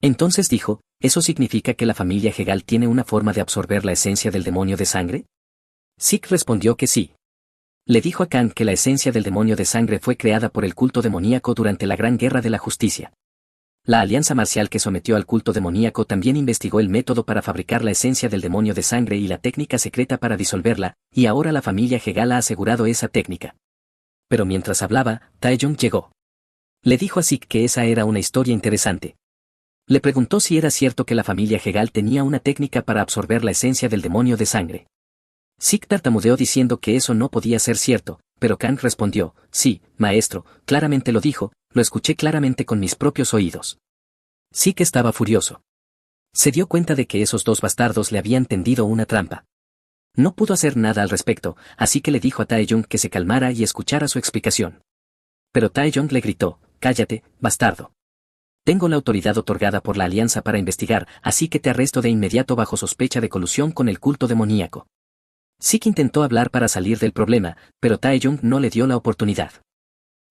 Entonces dijo, ¿eso significa que la familia Hegal tiene una forma de absorber la esencia del demonio de sangre? Sik respondió que sí. Le dijo a Kang que la esencia del demonio de sangre fue creada por el culto demoníaco durante la Gran Guerra de la Justicia. La alianza marcial que sometió al culto demoníaco también investigó el método para fabricar la esencia del demonio de sangre y la técnica secreta para disolverla, y ahora la familia Hegal ha asegurado esa técnica. Pero mientras hablaba, Taejong llegó. Le dijo a Sik que esa era una historia interesante. Le preguntó si era cierto que la familia Hegal tenía una técnica para absorber la esencia del demonio de sangre. Sik tartamudeó diciendo que eso no podía ser cierto, pero Kang respondió, sí, maestro, claramente lo dijo, lo escuché claramente con mis propios oídos. Sik estaba furioso. Se dio cuenta de que esos dos bastardos le habían tendido una trampa. No pudo hacer nada al respecto, así que le dijo a Taejong que se calmara y escuchara su explicación. Pero Taejong le gritó, cállate, bastardo. Tengo la autoridad otorgada por la alianza para investigar, así que te arresto de inmediato bajo sospecha de colusión con el culto demoníaco. Sik intentó hablar para salir del problema, pero Taejong no le dio la oportunidad.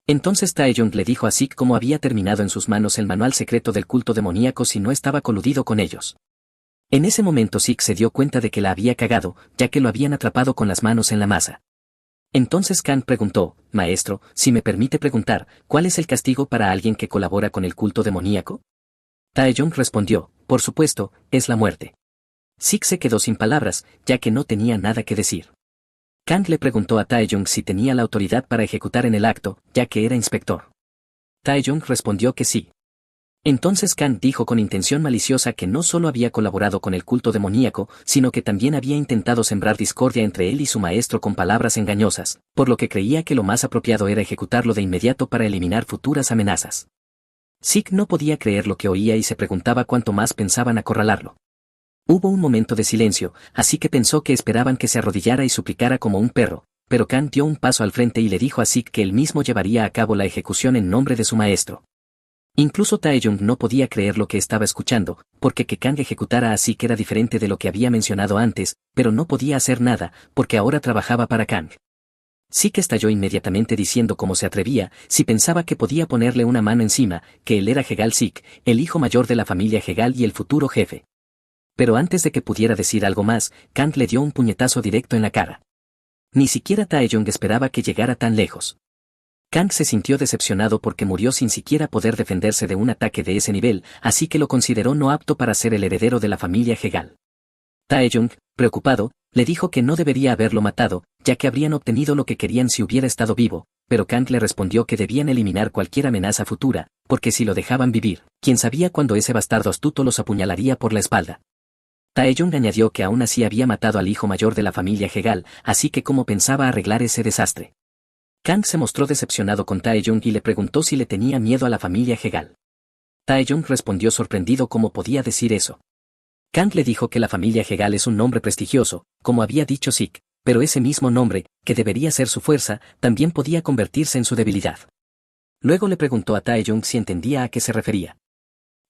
Entonces Taejong le dijo a Sik cómo había terminado en sus manos el manual secreto del culto demoníaco si no estaba coludido con ellos. En ese momento Sik se dio cuenta de que la había cagado, ya que lo habían atrapado con las manos en la masa. Entonces Kang preguntó, maestro, si me permite preguntar, ¿cuál es el castigo para alguien que colabora con el culto demoníaco? Taejong respondió, por supuesto, es la muerte. Sik se quedó sin palabras, ya que no tenía nada que decir. Kang le preguntó a Taejong si tenía la autoridad para ejecutar en el acto, ya que era inspector. Taejong respondió que sí. Entonces Kang dijo con intención maliciosa que no solo había colaborado con el culto demoníaco, sino que también había intentado sembrar discordia entre él y su maestro con palabras engañosas, por lo que creía que lo más apropiado era ejecutarlo de inmediato para eliminar futuras amenazas. Sik no podía creer lo que oía y se preguntaba cuánto más pensaban acorralarlo. Hubo un momento de silencio, así que pensó que esperaban que se arrodillara y suplicara como un perro, pero Kang dio un paso al frente y le dijo a Sik que él mismo llevaría a cabo la ejecución en nombre de su maestro. Incluso Taejong no podía creer lo que estaba escuchando, porque que Kang ejecutara a Sik era diferente de lo que había mencionado antes, pero no podía hacer nada, porque ahora trabajaba para Kang. Sik estalló inmediatamente diciendo cómo se atrevía, si pensaba que podía ponerle una mano encima, que él era Hegal Sik, el hijo mayor de la familia Hegal y el futuro jefe. Pero antes de que pudiera decir algo más, Kang le dio un puñetazo directo en la cara. Ni siquiera Taejong esperaba que llegara tan lejos. Kang se sintió decepcionado porque murió sin siquiera poder defenderse de un ataque de ese nivel, así que lo consideró no apto para ser el heredero de la familia Hegal. Taejong, preocupado, le dijo que no debería haberlo matado, ya que habrían obtenido lo que querían si hubiera estado vivo, pero Kang le respondió que debían eliminar cualquier amenaza futura, porque si lo dejaban vivir, quién sabía cuándo ese bastardo astuto los apuñalaría por la espalda. Taejong añadió que aún así había matado al hijo mayor de la familia Hegal, así que cómo pensaba arreglar ese desastre. Kang se mostró decepcionado con Taejong y le preguntó si le tenía miedo a la familia Hegal. Taejong respondió sorprendido cómo podía decir eso. Kang le dijo que la familia Hegal es un nombre prestigioso, como había dicho Sik, pero ese mismo nombre, que debería ser su fuerza, también podía convertirse en su debilidad. Luego le preguntó a Taejong si entendía a qué se refería.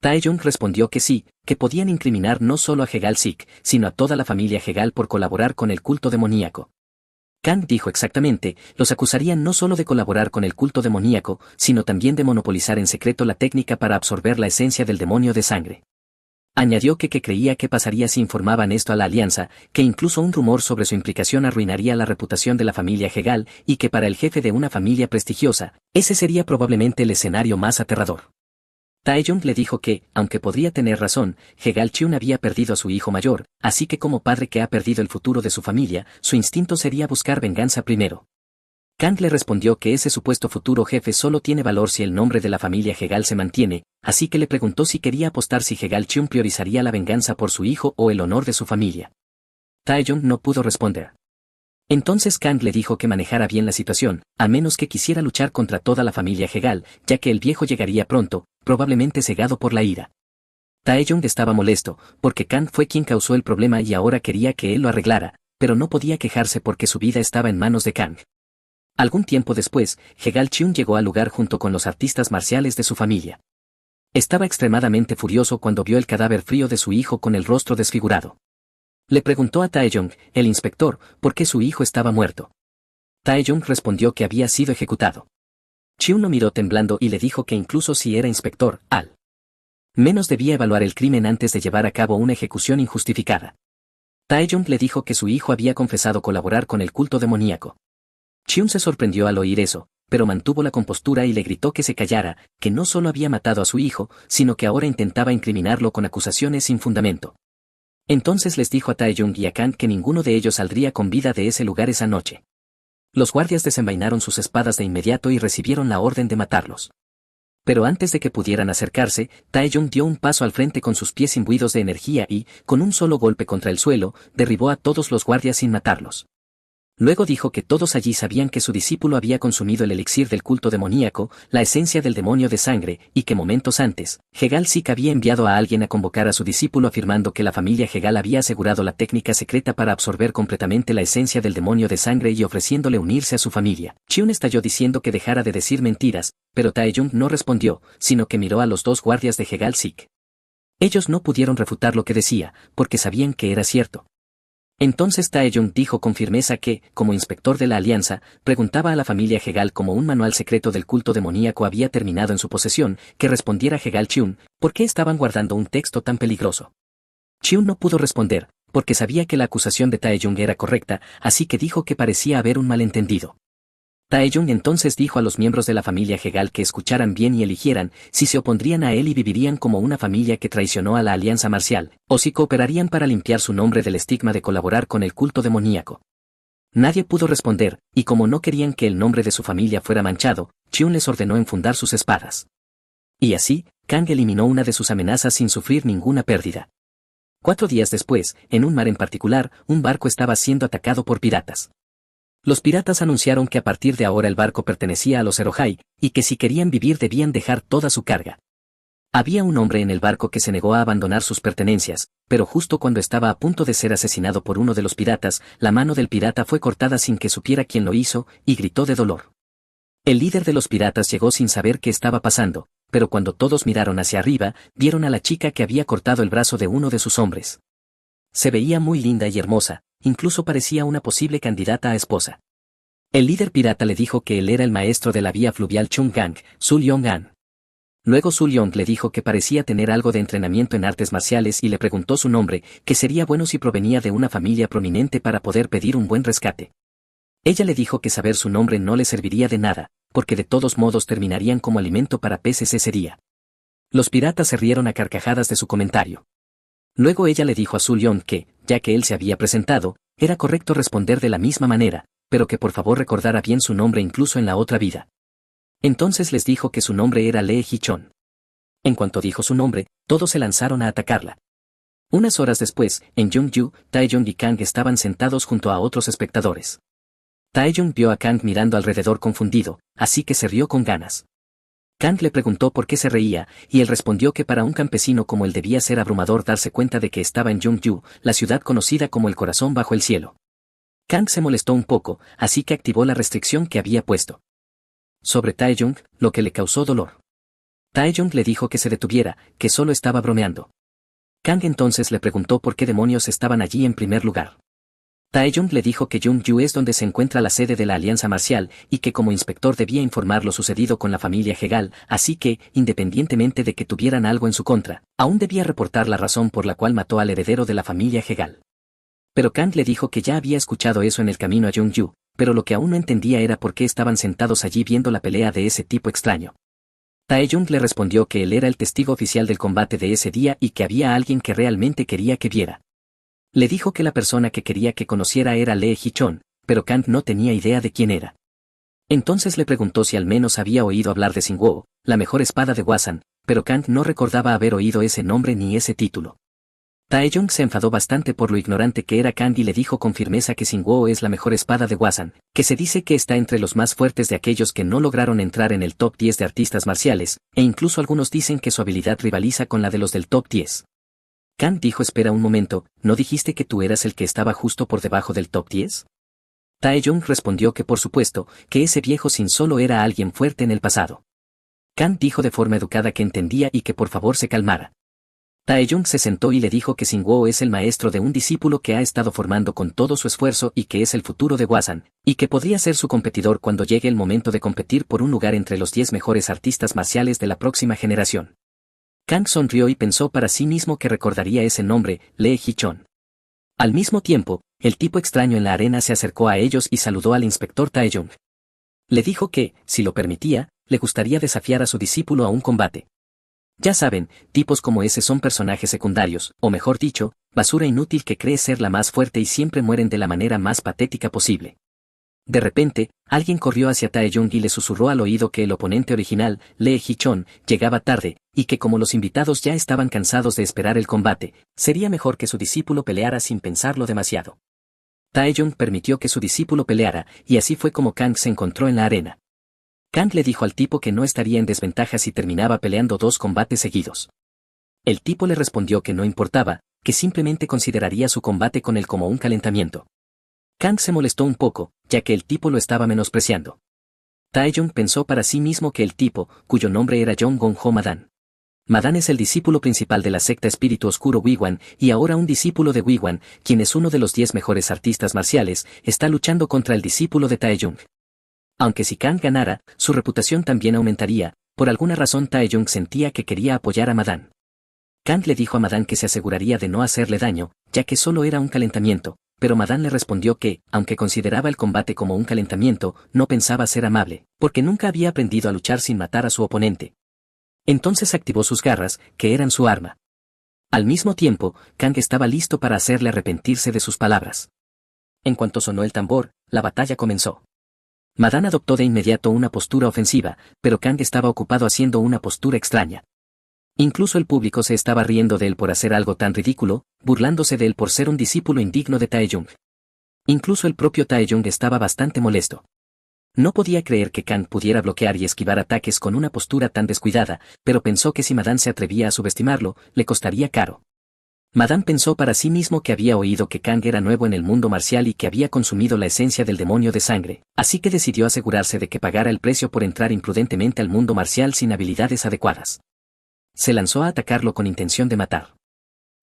Taejong respondió que sí, que podían incriminar no solo a Hegal Sik, sino a toda la familia Hegal por colaborar con el culto demoníaco. Kang dijo exactamente, los acusarían no solo de colaborar con el culto demoníaco, sino también de monopolizar en secreto la técnica para absorber la esencia del demonio de sangre. Añadió que creía que pasaría si informaban esto a la alianza, que incluso un rumor sobre su implicación arruinaría la reputación de la familia Hegal, y que para el jefe de una familia prestigiosa, ese sería probablemente el escenario más aterrador. Taejong le dijo que, aunque podría tener razón, Hegal Cheon había perdido a su hijo mayor, así que como padre que ha perdido el futuro de su familia, su instinto sería buscar venganza primero. Kang le respondió que ese supuesto futuro jefe solo tiene valor si el nombre de la familia Hegal se mantiene, así que le preguntó si quería apostar si Hegal Cheon priorizaría la venganza por su hijo o el honor de su familia. Taejong no pudo responder. Entonces Kang le dijo que manejara bien la situación, a menos que quisiera luchar contra toda la familia Hegal, ya que el viejo llegaría pronto, probablemente cegado por la ira. Taejong estaba molesto, porque Kang fue quien causó el problema y ahora quería que él lo arreglara, pero no podía quejarse porque su vida estaba en manos de Kang. Algún tiempo después, Hegal Cheon llegó al lugar junto con los artistas marciales de su familia. Estaba extremadamente furioso cuando vio el cadáver frío de su hijo con el rostro desfigurado. Le preguntó a Taejong, el inspector, por qué su hijo estaba muerto. Taejong respondió que había sido ejecutado. Chiun lo miró temblando y le dijo que incluso si era inspector, al menos debía evaluar el crimen antes de llevar a cabo una ejecución injustificada. Taeyong le dijo que su hijo había confesado colaborar con el culto demoníaco. Chiun se sorprendió al oír eso, pero mantuvo la compostura y le gritó que se callara, que no solo había matado a su hijo, sino que ahora intentaba incriminarlo con acusaciones sin fundamento. Entonces les dijo a Taeyong y a Kang que ninguno de ellos saldría con vida de ese lugar esa noche. Los guardias desenvainaron sus espadas de inmediato y recibieron la orden de matarlos. Pero antes de que pudieran acercarse, Taeyong dio un paso al frente con sus pies imbuidos de energía y, con un solo golpe contra el suelo, derribó a todos los guardias sin matarlos. Luego dijo que todos allí sabían que su discípulo había consumido el elixir del culto demoníaco, la esencia del demonio de sangre, y que momentos antes, Hegal Sik había enviado a alguien a convocar a su discípulo afirmando que la familia Hegal había asegurado la técnica secreta para absorber completamente la esencia del demonio de sangre y ofreciéndole unirse a su familia. Chiun estalló diciendo que dejara de decir mentiras, pero Taeyong no respondió, sino que miró a los dos guardias de Hegal Sik. Ellos no pudieron refutar lo que decía, porque sabían que era cierto. Entonces Taeyong dijo con firmeza que, como inspector de la Alianza, preguntaba a la familia Hegal cómo un manual secreto del culto demoníaco había terminado en su posesión, que respondiera Hegal Chiun, ¿por qué estaban guardando un texto tan peligroso? Chiun no pudo responder, porque sabía que la acusación de Taeyong era correcta, así que dijo que parecía haber un malentendido. Taeyong entonces dijo a los miembros de la familia Hegal que escucharan bien y eligieran si se opondrían a él y vivirían como una familia que traicionó a la alianza marcial, o si cooperarían para limpiar su nombre del estigma de colaborar con el culto demoníaco. Nadie pudo responder, y como no querían que el nombre de su familia fuera manchado, Chiun les ordenó enfundar sus espadas. Y así, Kang eliminó una de sus amenazas sin sufrir ninguna pérdida. 4 días después, en un mar en particular, un barco estaba siendo atacado por piratas. Los piratas anunciaron que a partir de ahora el barco pertenecía a los Erohai, y que si querían vivir debían dejar toda su carga. Había un hombre en el barco que se negó a abandonar sus pertenencias, pero justo cuando estaba a punto de ser asesinado por uno de los piratas, la mano del pirata fue cortada sin que supiera quién lo hizo, y gritó de dolor. El líder de los piratas llegó sin saber qué estaba pasando, pero cuando todos miraron hacia arriba, vieron a la chica que había cortado el brazo de uno de sus hombres. Se veía muy linda y hermosa, incluso parecía una posible candidata a esposa. El líder pirata le dijo que él era el maestro de la vía fluvial Chungang, Su Lyong-an. Luego Su Lyong le dijo que parecía tener algo de entrenamiento en artes marciales y le preguntó su nombre, que sería bueno si provenía de una familia prominente para poder pedir un buen rescate. Ella le dijo que saber su nombre no le serviría de nada, porque de todos modos terminarían como alimento para peces ese día. Los piratas se rieron a carcajadas de su comentario. Luego ella le dijo a Su Lyong que, ya que él se había presentado, era correcto responder de la misma manera, pero que por favor recordara bien su nombre incluso en la otra vida. Entonces les dijo que su nombre era Lee Hichon. En cuanto dijo su nombre, todos se lanzaron a atacarla. Unas horas después, en Yongju, Taeyong y Kang estaban sentados junto a otros espectadores. Taeyong vio a Kang mirando alrededor confundido, así que se rió con ganas. Kang le preguntó por qué se reía, y él respondió que para un campesino como él debía ser abrumador darse cuenta de que estaba en Yongju, la ciudad conocida como el corazón bajo el cielo. Kang se molestó un poco, así que activó la restricción que había puesto sobre Taeyong, lo que le causó dolor. Taeyong le dijo que se detuviera, que solo estaba bromeando. Kang entonces le preguntó por qué demonios estaban allí en primer lugar. Taeyong le dijo que Yongju es donde se encuentra la sede de la Alianza Marcial, y que como inspector debía informar lo sucedido con la familia Hegal, así que, independientemente de que tuvieran algo en su contra, aún debía reportar la razón por la cual mató al heredero de la familia Hegal. Pero Kang le dijo que ya había escuchado eso en el camino a Yongju, pero lo que aún no entendía era por qué estaban sentados allí viendo la pelea de ese tipo extraño. Taeyong le respondió que él era el testigo oficial del combate de ese día y que había alguien que realmente quería que viera. Le dijo que la persona que quería que conociera era Lee Hichon, pero Kang no tenía idea de quién era. Entonces le preguntó si al menos había oído hablar de Xingguo, la mejor espada de Wasan, pero Kang no recordaba haber oído ese nombre ni ese título. Taeyong se enfadó bastante por lo ignorante que era Kang y le dijo con firmeza que Xingguo es la mejor espada de Wasan, que se dice que está entre los más fuertes de aquellos que no lograron entrar en el top 10 de artistas marciales, e incluso algunos dicen que su habilidad rivaliza con la de los del top 10. Kang dijo: espera un momento, ¿no dijiste que tú eras el que estaba justo por debajo del top 10? Taeyong respondió que por supuesto, que ese viejo Sin solo era alguien fuerte en el pasado. Kang dijo de forma educada que entendía y que por favor se calmara. Taeyong se sentó y le dijo que Xingguo es el maestro de un discípulo que ha estado formando con todo su esfuerzo y que es el futuro de Wasan, y que podría ser su competidor cuando llegue el momento de competir por un lugar entre los 10 mejores artistas marciales de la próxima generación. Kang sonrió y pensó para sí mismo que recordaría ese nombre, Lee Hichon. Al mismo tiempo, el tipo extraño en la arena se acercó a ellos y saludó al inspector Taeyong. Le dijo que, si lo permitía, le gustaría desafiar a su discípulo a un combate. Ya saben, tipos como ese son personajes secundarios, o mejor dicho, basura inútil que cree ser la más fuerte y siempre mueren de la manera más patética posible. De repente, alguien corrió hacia Taeyong y le susurró al oído que el oponente original, Lee Hichon, llegaba tarde, y que como los invitados ya estaban cansados de esperar el combate, sería mejor que su discípulo peleara sin pensarlo demasiado. Taeyong permitió que su discípulo peleara, y así fue como Kang se encontró en la arena. Kang le dijo al tipo que no estaría en desventaja si terminaba peleando 2 combates seguidos. El tipo le respondió que no importaba, que simplemente consideraría su combate con él como un calentamiento. Kang se molestó un poco, ya que el tipo lo estaba menospreciando. Taeyong pensó para sí mismo que el tipo, cuyo nombre era Jong Gon Ho Madan. Madan es el discípulo principal de la secta Espíritu Oscuro Wiwan, y ahora un discípulo de Wiwan, quien es uno de los 10 mejores artistas marciales, está luchando contra el discípulo de Taeyong. Aunque si Kang ganara, su reputación también aumentaría, por alguna razón Taeyong sentía que quería apoyar a Madan. Kang le dijo a Madan que se aseguraría de no hacerle daño, ya que solo era un calentamiento, pero Madan le respondió que, aunque consideraba el combate como un calentamiento, no pensaba ser amable, porque nunca había aprendido a luchar sin matar a su oponente. Entonces activó sus garras, que eran su arma. Al mismo tiempo, Kang estaba listo para hacerle arrepentirse de sus palabras. En cuanto sonó el tambor, la batalla comenzó. Madan adoptó de inmediato una postura ofensiva, pero Kang estaba ocupado haciendo una postura extraña. Incluso el público se estaba riendo de él por hacer algo tan ridículo, burlándose de él por ser un discípulo indigno de Taeyong. Incluso el propio Taeyong estaba bastante molesto. No podía creer que Kang pudiera bloquear y esquivar ataques con una postura tan descuidada, pero pensó que si Madan se atrevía a subestimarlo, le costaría caro. Madan pensó para sí mismo que había oído que Kang era nuevo en el mundo marcial y que había consumido la esencia del demonio de sangre, así que decidió asegurarse de que pagara el precio por entrar imprudentemente al mundo marcial sin habilidades adecuadas. Se lanzó a atacarlo con intención de matar.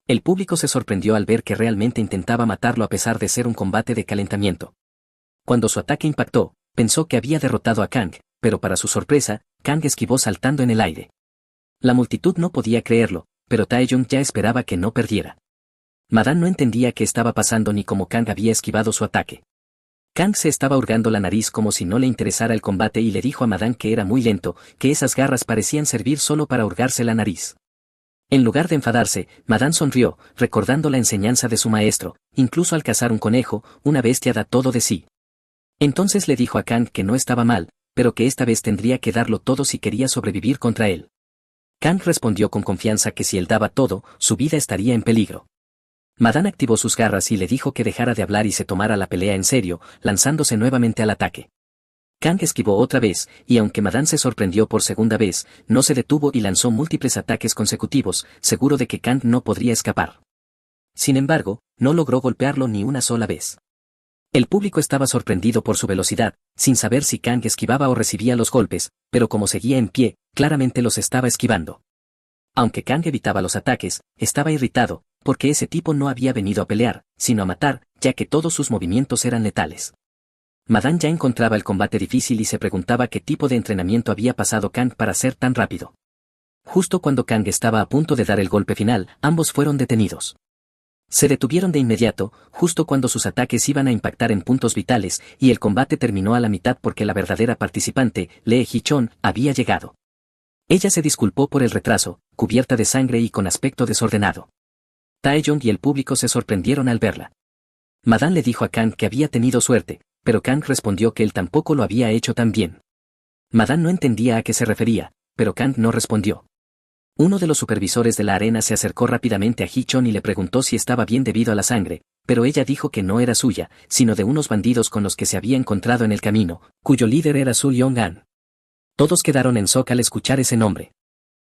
El público se sorprendió al ver que realmente intentaba matarlo a pesar de ser un combate de calentamiento. Cuando su ataque impactó, pensó que había derrotado a Kang, pero para su sorpresa, Kang esquivó saltando en el aire. La multitud no podía creerlo, pero Taeyong ya esperaba que no perdiera. Madan no entendía qué estaba pasando ni cómo Kang había esquivado su ataque. Kang se estaba hurgando la nariz como si no le interesara el combate y le dijo a Madan que era muy lento, que esas garras parecían servir solo para hurgarse la nariz. En lugar de enfadarse, Madan sonrió, recordando la enseñanza de su maestro, incluso al cazar un conejo, una bestia da todo de sí. Entonces le dijo a Kang que no estaba mal, pero que esta vez tendría que darlo todo si quería sobrevivir contra él. Kang respondió con confianza que si él daba todo, su vida estaría en peligro. Madan activó sus garras y le dijo que dejara de hablar y se tomara la pelea en serio, lanzándose nuevamente al ataque. Kang esquivó otra vez, y aunque Madan se sorprendió por segunda vez, no se detuvo y lanzó múltiples ataques consecutivos, seguro de que Kang no podría escapar. Sin embargo, no logró golpearlo ni una sola vez. El público estaba sorprendido por su velocidad, sin saber si Kang esquivaba o recibía los golpes, pero como seguía en pie, claramente los estaba esquivando. Aunque Kang evitaba los ataques, estaba irritado, porque ese tipo no había venido a pelear, sino a matar, ya que todos sus movimientos eran letales. Madan ya encontraba el combate difícil y se preguntaba qué tipo de entrenamiento había pasado Kang para ser tan rápido. Justo cuando Kang estaba a punto de dar el golpe final, ambos fueron detenidos. Se detuvieron de inmediato, justo cuando sus ataques iban a impactar en puntos vitales, y el combate terminó a la mitad porque la verdadera participante, Lee Hichon, había llegado. Ella se disculpó por el retraso, cubierta de sangre y con aspecto desordenado. Taeyong y el público se sorprendieron al verla. Madan le dijo a Kang que había tenido suerte, pero Kang respondió que él tampoco lo había hecho tan bien. Madan no entendía a qué se refería, pero Kang no respondió. Uno de los supervisores de la arena se acercó rápidamente a Hichon y le preguntó si estaba bien debido a la sangre, pero ella dijo que no era suya, sino de unos bandidos con los que se había encontrado en el camino, cuyo líder era Sul Yong-an. Todos quedaron en shock al escuchar ese nombre.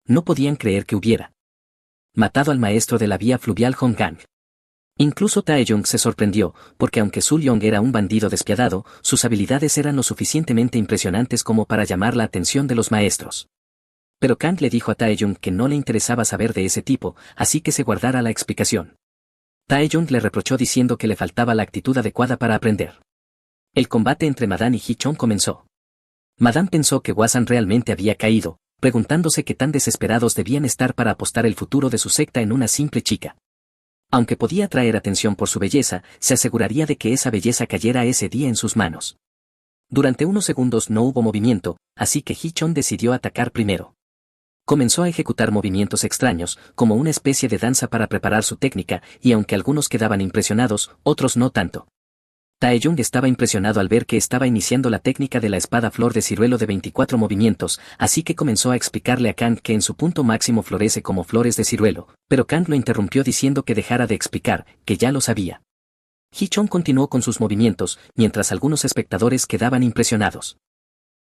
No podían creer que hubiera matado al maestro de la vía fluvial Hong Kang. Incluso Taeyong se sorprendió, porque aunque Sul Yong era un bandido despiadado, sus habilidades eran lo suficientemente impresionantes como para llamar la atención de los maestros. Pero Kang le dijo a Taeyong que no le interesaba saber de ese tipo, así que se guardara la explicación. Taeyong le reprochó diciendo que le faltaba la actitud adecuada para aprender. El combate entre Madan y Hichon comenzó. Madan pensó que Hwasan realmente había caído, preguntándose qué tan desesperados debían estar para apostar el futuro de su secta en una simple chica. Aunque podía atraer atención por su belleza, se aseguraría de que esa belleza cayera ese día en sus manos. Durante unos segundos no hubo movimiento, así que Hichon decidió atacar primero. Comenzó a ejecutar movimientos extraños, como una especie de danza para preparar su técnica, y aunque algunos quedaban impresionados, otros no tanto. Taeyong estaba impresionado al ver que estaba iniciando la técnica de la espada flor de ciruelo de 24 movimientos, así que comenzó a explicarle a Kang que en su punto máximo florece como flores de ciruelo, pero Kang lo interrumpió diciendo que dejara de explicar, que ya lo sabía. Hichon continuó con sus movimientos, mientras algunos espectadores quedaban impresionados.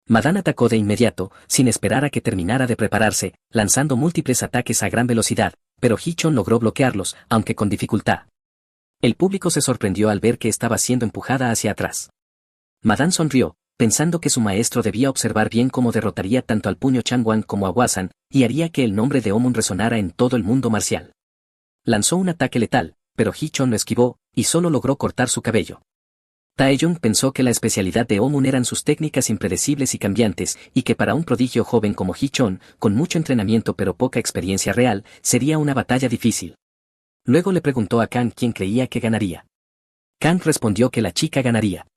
Madan atacó de inmediato, sin esperar a que terminara de prepararse, lanzando múltiples ataques a gran velocidad, pero Hichon logró bloquearlos, aunque con dificultad. El público se sorprendió al ver que estaba siendo empujada hacia atrás. Madan sonrió, pensando que su maestro debía observar bien cómo derrotaría tanto al puño Changwan como a Hwasan, y haría que el nombre de Omun resonara en todo el mundo marcial. Lanzó un ataque letal, pero Hichon lo esquivó, y solo logró cortar su cabello. Taeyong pensó que la especialidad de Omun eran sus técnicas impredecibles y cambiantes, y que para un prodigio joven como Hichon, con mucho entrenamiento pero poca experiencia real, sería una batalla difícil. Luego le preguntó a Kang quién creía que ganaría. Kang respondió que la chica ganaría.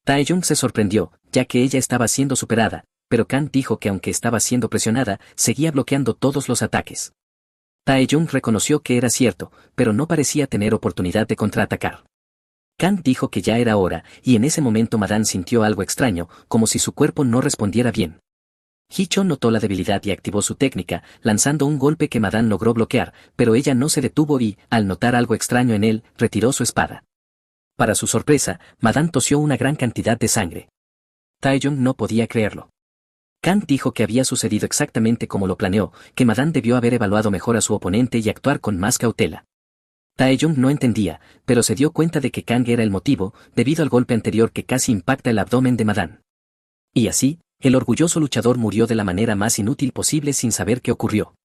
Taeyong se sorprendió, ya que ella estaba siendo superada, pero Kang dijo que aunque estaba siendo presionada, seguía bloqueando todos los ataques. Taeyong reconoció que era cierto, pero no parecía tener oportunidad de contraatacar. Kang dijo que ya era hora, y en ese momento Madan sintió algo extraño, como si su cuerpo no respondiera bien. Hichon notó la debilidad y activó su técnica, lanzando un golpe que Madan logró bloquear, pero ella no se detuvo y, al notar algo extraño en él, retiró su espada. Para su sorpresa, Madan tosió una gran cantidad de sangre. Taeyong no podía creerlo. Kang dijo que había sucedido exactamente como lo planeó, que Madan debió haber evaluado mejor a su oponente y actuar con más cautela. Taeyong no entendía, pero se dio cuenta de que Kang era el motivo, debido al golpe anterior que casi impacta el abdomen de Madan. Y así, el orgulloso luchador murió de la manera más inútil posible sin saber qué ocurrió.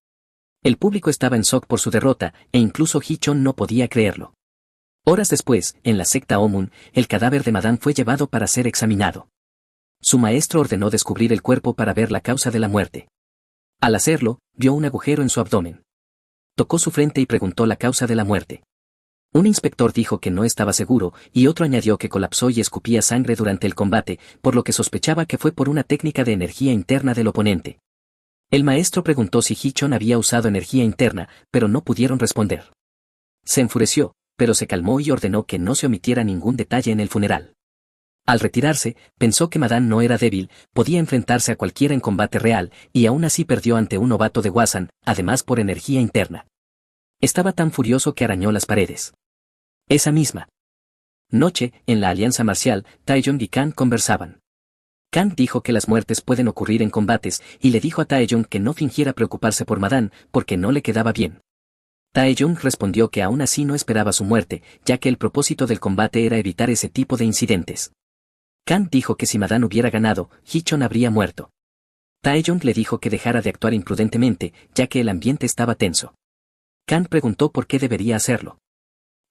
El público estaba en shock por su derrota, e incluso Hichon no podía creerlo. Horas después, en la secta Omun, el cadáver de Madan fue llevado para ser examinado. Su maestro ordenó descubrir el cuerpo para ver la causa de la muerte. Al hacerlo, vio un agujero en su abdomen. Tocó su frente y preguntó la causa de la muerte. Un inspector dijo que no estaba seguro, y otro añadió que colapsó y escupía sangre durante el combate, por lo que sospechaba que fue por una técnica de energía interna del oponente. El maestro preguntó si Hichon había usado energía interna, pero no pudieron responder. Se enfureció, pero se calmó y ordenó que no se omitiera ningún detalle en el funeral. Al retirarse, pensó que Madan no era débil, podía enfrentarse a cualquiera en combate real, y aún así perdió ante un novato de Hwasan, además por energía interna. Estaba tan furioso que arañó las paredes. Esa misma noche, en la alianza marcial, Taeyong y Kang conversaban. Kang dijo que las muertes pueden ocurrir en combates, y le dijo a Taeyong que no fingiera preocuparse por Madan, porque no le quedaba bien. Taeyong respondió que aún así no esperaba su muerte, ya que el propósito del combate era evitar ese tipo de incidentes. Kang dijo que si Madan hubiera ganado, Hichon habría muerto. Taeyong le dijo que dejara de actuar imprudentemente, ya que el ambiente estaba tenso. Kang preguntó por qué debería hacerlo.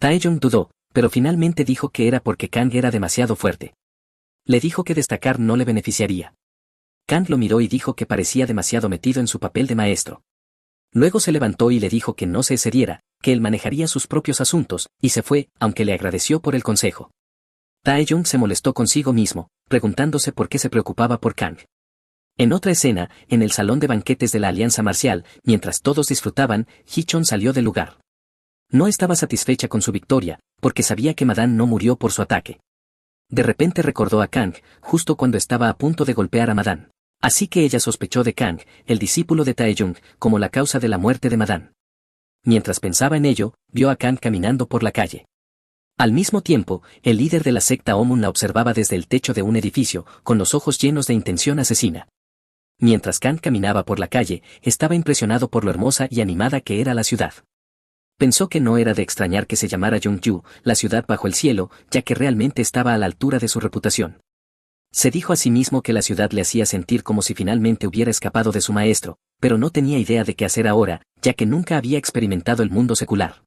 Taeyong dudó, pero finalmente dijo que era porque Kang era demasiado fuerte. Le dijo que destacar no le beneficiaría. Kang lo miró y dijo que parecía demasiado metido en su papel de maestro. Luego se levantó y le dijo que no se excediera, que él manejaría sus propios asuntos, y se fue, aunque le agradeció por el consejo. Taeyong se molestó consigo mismo, preguntándose por qué se preocupaba por Kang. En otra escena, en el salón de banquetes de la Alianza Marcial, mientras todos disfrutaban, Hichon salió del lugar. No estaba satisfecha con su victoria, porque sabía que Madan no murió por su ataque. De repente recordó a Kang, justo cuando estaba a punto de golpear a Madan. Así que ella sospechó de Kang, el discípulo de Taeyong, como la causa de la muerte de Madan. Mientras pensaba en ello, vio a Kang caminando por la calle. Al mismo tiempo, el líder de la secta Omun la observaba desde el techo de un edificio, con los ojos llenos de intención asesina. Mientras Kang caminaba por la calle, estaba impresionado por lo hermosa y animada que era la ciudad. Pensó que no era de extrañar que se llamara Yongju, la ciudad bajo el cielo, ya que realmente estaba a la altura de su reputación. Se dijo a sí mismo que la ciudad le hacía sentir como si finalmente hubiera escapado de su maestro, pero no tenía idea de qué hacer ahora, ya que nunca había experimentado el mundo secular.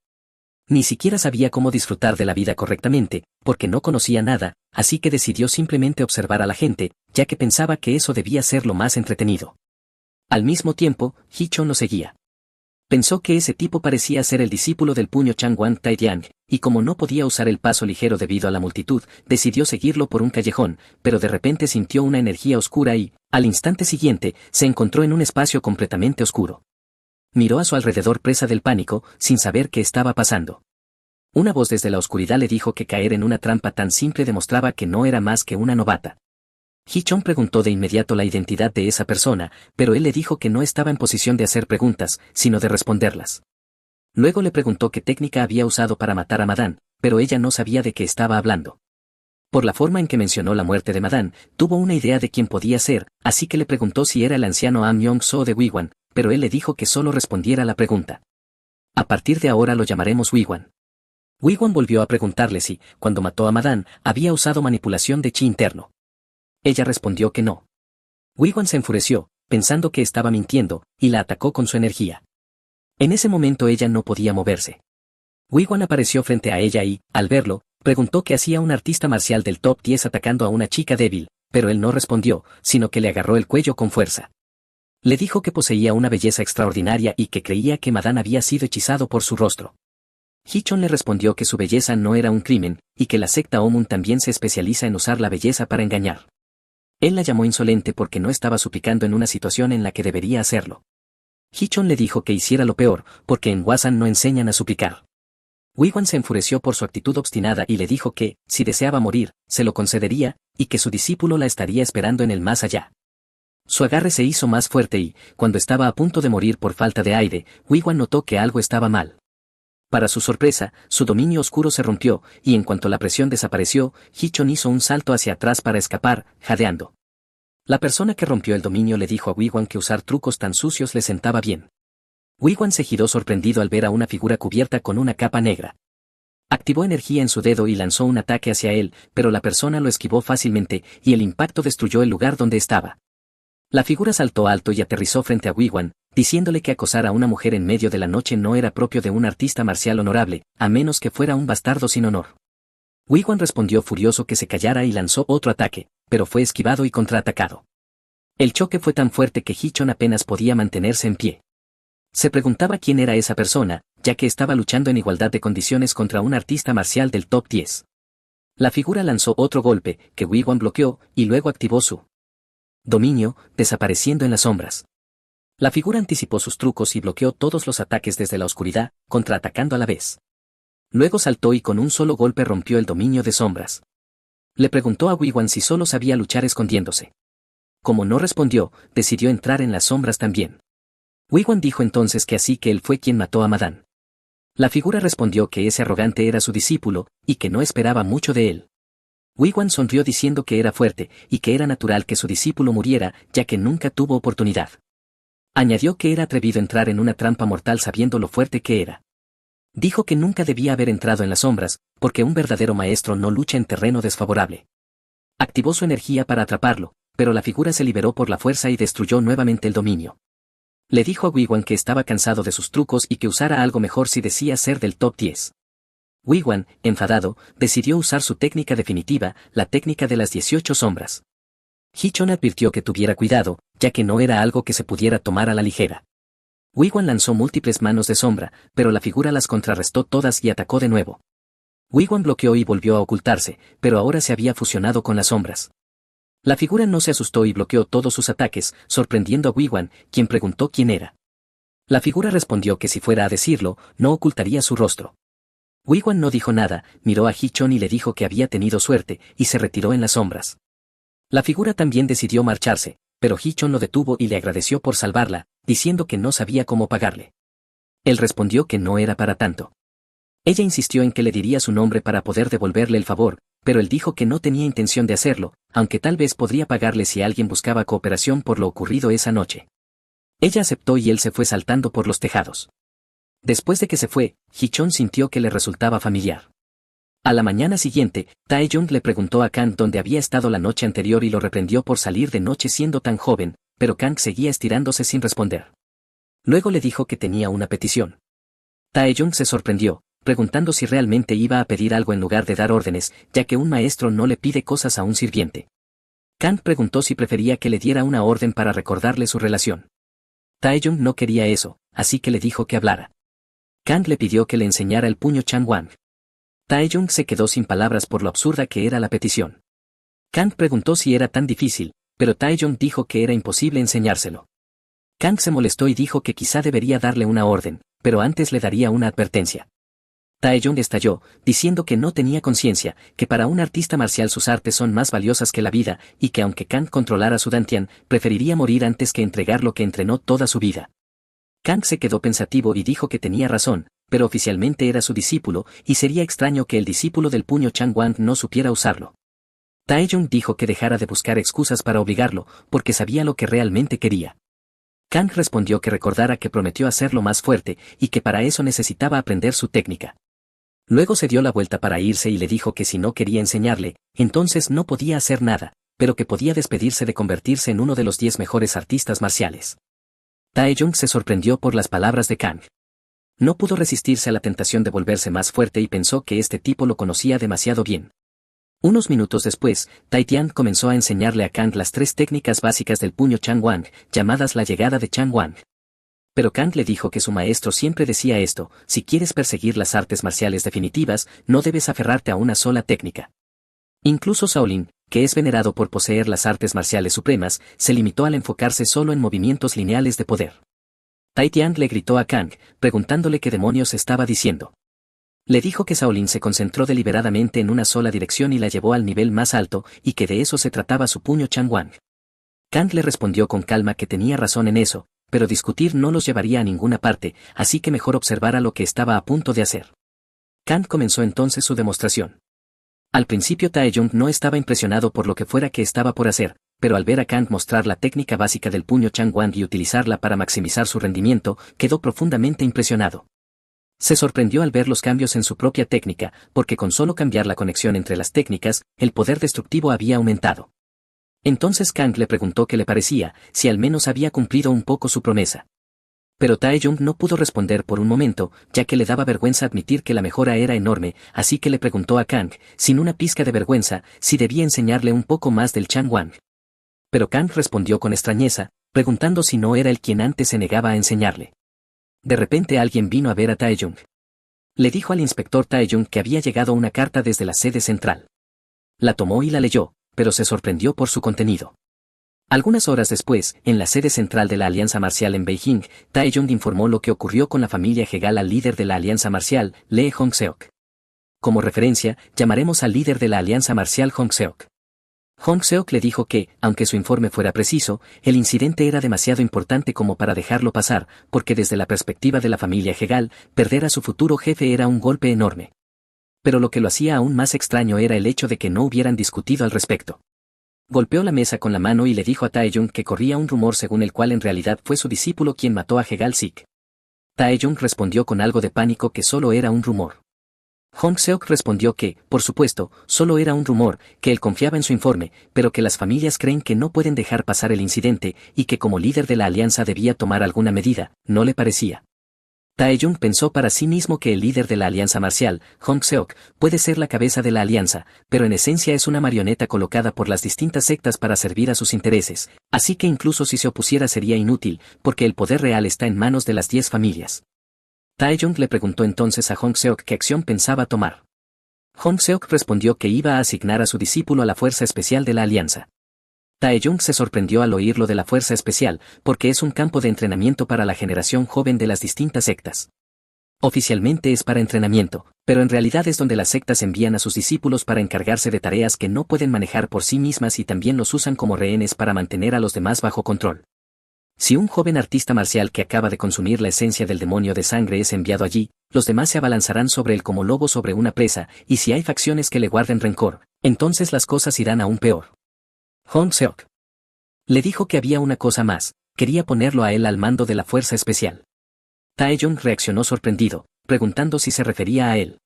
Ni siquiera sabía cómo disfrutar de la vida correctamente, porque no conocía nada, así que decidió simplemente observar a la gente, ya que pensaba que eso debía ser lo más entretenido. Al mismo tiempo, Hichon lo seguía. Pensó que ese tipo parecía ser el discípulo del puño Changwon Taiyang, y como no podía usar el paso ligero debido a la multitud, decidió seguirlo por un callejón, pero de repente sintió una energía oscura y, al instante siguiente, se encontró en un espacio completamente oscuro. Miró a su alrededor presa del pánico, sin saber qué estaba pasando. Una voz desde la oscuridad le dijo que caer en una trampa tan simple demostraba que no era más que una novata. Hichon preguntó de inmediato la identidad de esa persona, pero él le dijo que no estaba en posición de hacer preguntas, sino de responderlas. Luego le preguntó qué técnica había usado para matar a Madan, pero ella no sabía de qué estaba hablando. Por la forma en que mencionó la muerte de Madan, tuvo una idea de quién podía ser, así que le preguntó si era el anciano Am Yong-so de Wiwan, pero él le dijo que solo respondiera la pregunta. A partir de ahora lo llamaremos Wiwan. Wiwan volvió a preguntarle si, cuando mató a Madan, había usado manipulación de chi interno. Ella respondió que no. Wiwan se enfureció, pensando que estaba mintiendo, y la atacó con su energía. En ese momento ella no podía moverse. Wiwan apareció frente a ella y, al verlo, preguntó qué hacía un artista marcial del top 10 atacando a una chica débil, pero él no respondió, sino que le agarró el cuello con fuerza. Le dijo que poseía una belleza extraordinaria y que creía que Madan había sido hechizado por su rostro. Hichon le respondió que su belleza no era un crimen, y que la secta Omun también se especializa en usar la belleza para engañar. Él la llamó insolente porque no estaba suplicando en una situación en la que debería hacerlo. Hichon le dijo que hiciera lo peor, porque en Wasan no enseñan a suplicar. Wiwan se enfureció por su actitud obstinada y le dijo que, si deseaba morir, se lo concedería, y que su discípulo la estaría esperando en el más allá. Su agarre se hizo más fuerte y, cuando estaba a punto de morir por falta de aire, Wiwan notó que algo estaba mal. Para su sorpresa, su dominio oscuro se rompió, y en cuanto la presión desapareció, Hichon hizo un salto hacia atrás para escapar, jadeando. La persona que rompió el dominio le dijo a Wiwan que usar trucos tan sucios le sentaba bien. Wiwan se giró sorprendido al ver a una figura cubierta con una capa negra. Activó energía en su dedo y lanzó un ataque hacia él, pero la persona lo esquivó fácilmente, y el impacto destruyó el lugar donde estaba. La figura saltó alto y aterrizó frente a Wiwan, diciéndole que acosar a una mujer en medio de la noche no era propio de un artista marcial honorable, a menos que fuera un bastardo sin honor. Wiwan respondió furioso que se callara y lanzó otro ataque, pero fue esquivado y contraatacado. El choque fue tan fuerte que Hichon apenas podía mantenerse en pie. Se preguntaba quién era esa persona, ya que estaba luchando en igualdad de condiciones contra un artista marcial del top 10. La figura lanzó otro golpe, que Wiwan bloqueó, y luego activó su dominio, desapareciendo en las sombras. La figura anticipó sus trucos y bloqueó todos los ataques desde la oscuridad, contraatacando a la vez. Luego saltó y con un solo golpe rompió el dominio de sombras. Le preguntó a Wiwan si solo sabía luchar escondiéndose. Como no respondió, decidió entrar en las sombras también. Wiwan dijo entonces que así que él fue quien mató a Madan. La figura respondió que ese arrogante era su discípulo, y que no esperaba mucho de él. Wiwan sonrió diciendo que era fuerte, y que era natural que su discípulo muriera, ya que nunca tuvo oportunidad. Añadió que era atrevido entrar en una trampa mortal sabiendo lo fuerte que era. Dijo que nunca debía haber entrado en las sombras, porque un verdadero maestro no lucha en terreno desfavorable. Activó su energía para atraparlo, pero la figura se liberó por la fuerza y destruyó nuevamente el dominio. Le dijo a Wiwan que estaba cansado de sus trucos y que usara algo mejor si decía ser del top 10. Wiwan, enfadado, decidió usar su técnica definitiva, la técnica de las 18 sombras. Hichon advirtió que tuviera cuidado, ya que no era algo que se pudiera tomar a la ligera. Wiwan lanzó múltiples manos de sombra, pero la figura las contrarrestó todas y atacó de nuevo. Wiwan bloqueó y volvió a ocultarse, pero ahora se había fusionado con las sombras. La figura no se asustó y bloqueó todos sus ataques, sorprendiendo a Wiwan, quien preguntó quién era. La figura respondió que si fuera a decirlo, no ocultaría su rostro. Wiwan no dijo nada, miró a Hichon y le dijo que había tenido suerte, y se retiró en las sombras. La figura también decidió marcharse, pero Hichon lo detuvo y le agradeció por salvarla, diciendo que no sabía cómo pagarle. Él respondió que no era para tanto. Ella insistió en que le diría su nombre para poder devolverle el favor, pero él dijo que no tenía intención de hacerlo, aunque tal vez podría pagarle si alguien buscaba cooperación por lo ocurrido esa noche. Ella aceptó y él se fue saltando por los tejados. Después de que se fue, Hichon sintió que le resultaba familiar. A la mañana siguiente, Taeyong le preguntó a Kang dónde había estado la noche anterior y lo reprendió por salir de noche siendo tan joven, pero Kang seguía estirándose sin responder. Luego le dijo que tenía una petición. Taeyong se sorprendió, preguntando si realmente iba a pedir algo en lugar de dar órdenes, ya que un maestro no le pide cosas a un sirviente. Kang preguntó si prefería que le diera una orden para recordarle su relación. Taeyong no quería eso, así que le dijo que hablara. Kang le pidió que le enseñara el puño Changwang. Taeyong se quedó sin palabras por lo absurda que era la petición. Kang preguntó si era tan difícil, pero Taeyong dijo que era imposible enseñárselo. Kang se molestó y dijo que quizá debería darle una orden, pero antes le daría una advertencia. Taeyong estalló, diciendo que no tenía conciencia, que para un artista marcial sus artes son más valiosas que la vida, y que aunque Kang controlara su dantian, preferiría morir antes que entregar lo que entrenó toda su vida. Kang se quedó pensativo y dijo que tenía razón, pero oficialmente era su discípulo, y sería extraño que el discípulo del puño Changwang no supiera usarlo. Taeyong dijo que dejara de buscar excusas para obligarlo, porque sabía lo que realmente quería. Kang respondió que recordara que prometió hacerlo más fuerte, y que para eso necesitaba aprender su técnica. Luego se dio la vuelta para irse y le dijo que si no quería enseñarle, entonces no podía hacer nada, pero que podía despedirse de convertirse en uno de los 10 mejores artistas marciales. Taeyong se sorprendió por las palabras de Kang. No pudo resistirse a la tentación de volverse más fuerte y pensó que este tipo lo conocía demasiado bien. Unos minutos después, Tai Tian comenzó a enseñarle a Kang las 3 técnicas básicas del puño Changwang, llamadas la llegada de Changwang. Pero Kang le dijo que su maestro siempre decía esto: si quieres perseguir las artes marciales definitivas, no debes aferrarte a una sola técnica. Incluso Shaolin, que es venerado por poseer las artes marciales supremas, se limitó al enfocarse solo en movimientos lineales de poder. Tai Tian le gritó a Kang, preguntándole qué demonios estaba diciendo. Le dijo que Shaolin se concentró deliberadamente en una sola dirección y la llevó al nivel más alto, y que de eso se trataba su puño Changwang. Kang le respondió con calma que tenía razón en eso, pero discutir no los llevaría a ninguna parte, así que mejor observara lo que estaba a punto de hacer. Kang comenzó entonces su demostración. Al principio Taeyong no estaba impresionado por lo que fuera que estaba por hacer, pero al ver a Kang mostrar la técnica básica del puño Changwang y utilizarla para maximizar su rendimiento, quedó profundamente impresionado. Se sorprendió al ver los cambios en su propia técnica, porque con solo cambiar la conexión entre las técnicas, el poder destructivo había aumentado. Entonces Kang le preguntó qué le parecía, si al menos había cumplido un poco su promesa. Pero Taeyong no pudo responder por un momento, ya que le daba vergüenza admitir que la mejora era enorme, así que le preguntó a Kang, sin una pizca de vergüenza, si debía enseñarle un poco más del Changwang. Pero Kang respondió con extrañeza, preguntando si no era él quien antes se negaba a enseñarle. De repente alguien vino a ver a Taeyong. Le dijo al inspector Taeyong que había llegado una carta desde la sede central. La tomó y la leyó, pero se sorprendió por su contenido. Algunas horas después, en la sede central de la Alianza Marcial en Beijing, Taeyong informó lo que ocurrió con la familia Hegal al líder de la Alianza Marcial, Lee Hongseok. Como referencia, llamaremos al líder de la Alianza Marcial Hongseok. Hongseok le dijo que, aunque su informe fuera preciso, el incidente era demasiado importante como para dejarlo pasar, porque desde la perspectiva de la familia Hegal, perder a su futuro jefe era un golpe enorme. Pero lo que lo hacía aún más extraño era el hecho de que no hubieran discutido al respecto. Golpeó la mesa con la mano y le dijo a Taeyong que corría un rumor según el cual en realidad fue su discípulo quien mató a Hegal Sik. Taeyong respondió con algo de pánico que solo era un rumor. Hongseok respondió que, por supuesto, solo era un rumor, que él confiaba en su informe, pero que las familias creen que no pueden dejar pasar el incidente, y que como líder de la alianza debía tomar alguna medida, no le parecía. Taeyong pensó para sí mismo que el líder de la alianza marcial, Hongseok, puede ser la cabeza de la alianza, pero en esencia es una marioneta colocada por las distintas sectas para servir a sus intereses, así que incluso si se opusiera sería inútil, porque el poder real está en manos de las 10 familias. Taeyong le preguntó entonces a Hongseok qué acción pensaba tomar. Hongseok respondió que iba a asignar a su discípulo a la Fuerza Especial de la Alianza. Taeyong se sorprendió al oír lo de la Fuerza Especial, porque es un campo de entrenamiento para la generación joven de las distintas sectas. Oficialmente es para entrenamiento, pero en realidad es donde las sectas envían a sus discípulos para encargarse de tareas que no pueden manejar por sí mismas y también los usan como rehenes para mantener a los demás bajo control. Si un joven artista marcial que acaba de consumir la esencia del demonio de sangre es enviado allí, los demás se abalanzarán sobre él como lobo sobre una presa, y si hay facciones que le guarden rencor, entonces las cosas irán aún peor. Hongseok le dijo que había una cosa más, quería ponerlo a él al mando de la Fuerza Especial. Taeyong reaccionó sorprendido, preguntando si se refería a él.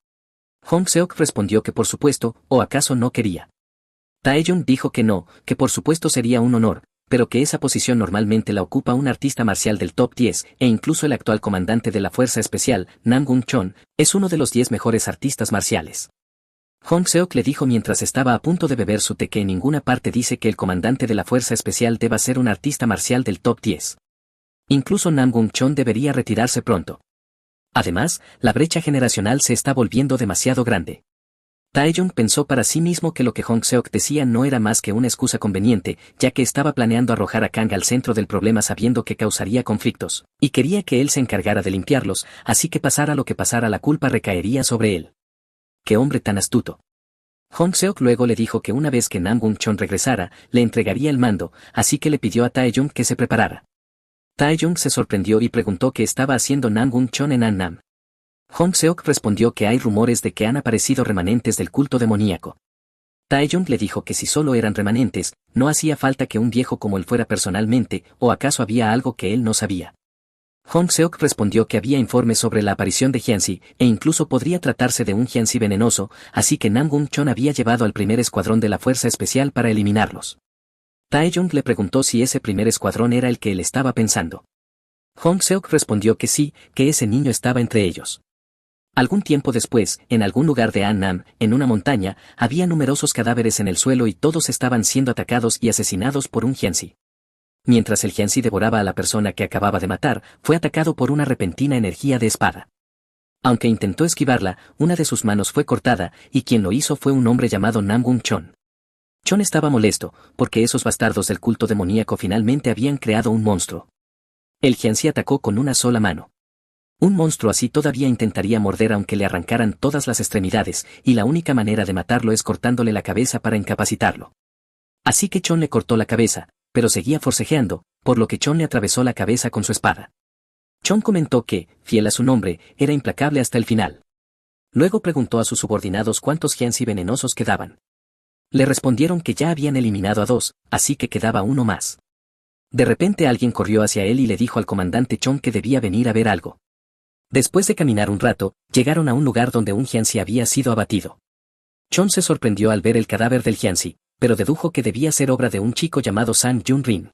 Hongseok respondió que por supuesto, o acaso no quería. Taeyong dijo que no, que por supuesto sería un honor, pero que esa posición normalmente la ocupa un artista marcial del top 10, e incluso el actual comandante de la Fuerza Especial, Nam-Gun Chon, es uno de los 10 mejores artistas marciales. Hong Seok le dijo mientras estaba a punto de beber su té que en ninguna parte dice que el comandante de la Fuerza Especial deba ser un artista marcial del top 10. Incluso Nam-Gun Chon debería retirarse pronto. Además, la brecha generacional se está volviendo demasiado grande. Taeyong pensó para sí mismo que lo que Hong Seok decía no era más que una excusa conveniente, ya que estaba planeando arrojar a Kang al centro del problema sabiendo que causaría conflictos, y quería que él se encargara de limpiarlos, así que pasara lo que pasara la culpa recaería sobre él. ¡Qué hombre tan astuto! Hong Seok luego le dijo que una vez que Nam-Gun Chon regresara, le entregaría el mando, así que le pidió a Taeyong que se preparara. Taeyong se sorprendió y preguntó qué estaba haciendo Nam-Gun Chon en Annam. Hong Seok respondió que hay rumores de que han aparecido remanentes del culto demoníaco. Taeyong le dijo que si solo eran remanentes, no hacía falta que un viejo como él fuera personalmente, o acaso había algo que él no sabía. Hong Seok respondió que había informes sobre la aparición de Jianxi, e incluso podría tratarse de un Jianxi venenoso, así que Nam-Gun Chon había llevado al primer escuadrón de la Fuerza Especial para eliminarlos. Taeyong le preguntó si ese primer escuadrón era el que él estaba pensando. Hong Seok respondió que sí, que ese niño estaba entre ellos. Algún tiempo después, en algún lugar de Annam, en una montaña, había numerosos cadáveres en el suelo y todos estaban siendo atacados y asesinados por un Jianxi. Mientras el Jianxi devoraba a la persona que acababa de matar, fue atacado por una repentina energía de espada. Aunque intentó esquivarla, una de sus manos fue cortada, y quien lo hizo fue un hombre llamado Nam-Gun Chon. Chon estaba molesto, porque esos bastardos del culto demoníaco finalmente habían creado un monstruo. El Jianxi atacó con una sola mano. Un monstruo así todavía intentaría morder aunque le arrancaran todas las extremidades, y la única manera de matarlo es cortándole la cabeza para incapacitarlo. Así que Chon le cortó la cabeza, pero seguía forcejeando, por lo que Chon le atravesó la cabeza con su espada. Chon comentó que, fiel a su nombre, era implacable hasta el final. Luego preguntó a sus subordinados cuántos Jianxi venenosos quedaban. Le respondieron que ya habían eliminado a 2, así que quedaba uno más. De repente alguien corrió hacia él y le dijo al comandante Chon que debía venir a ver algo. Después de caminar un rato, llegaron a un lugar donde un Jianxi había sido abatido. Chon se sorprendió al ver el cadáver del Jianxi, pero dedujo que debía ser obra de un chico llamado Sang Jun-rin.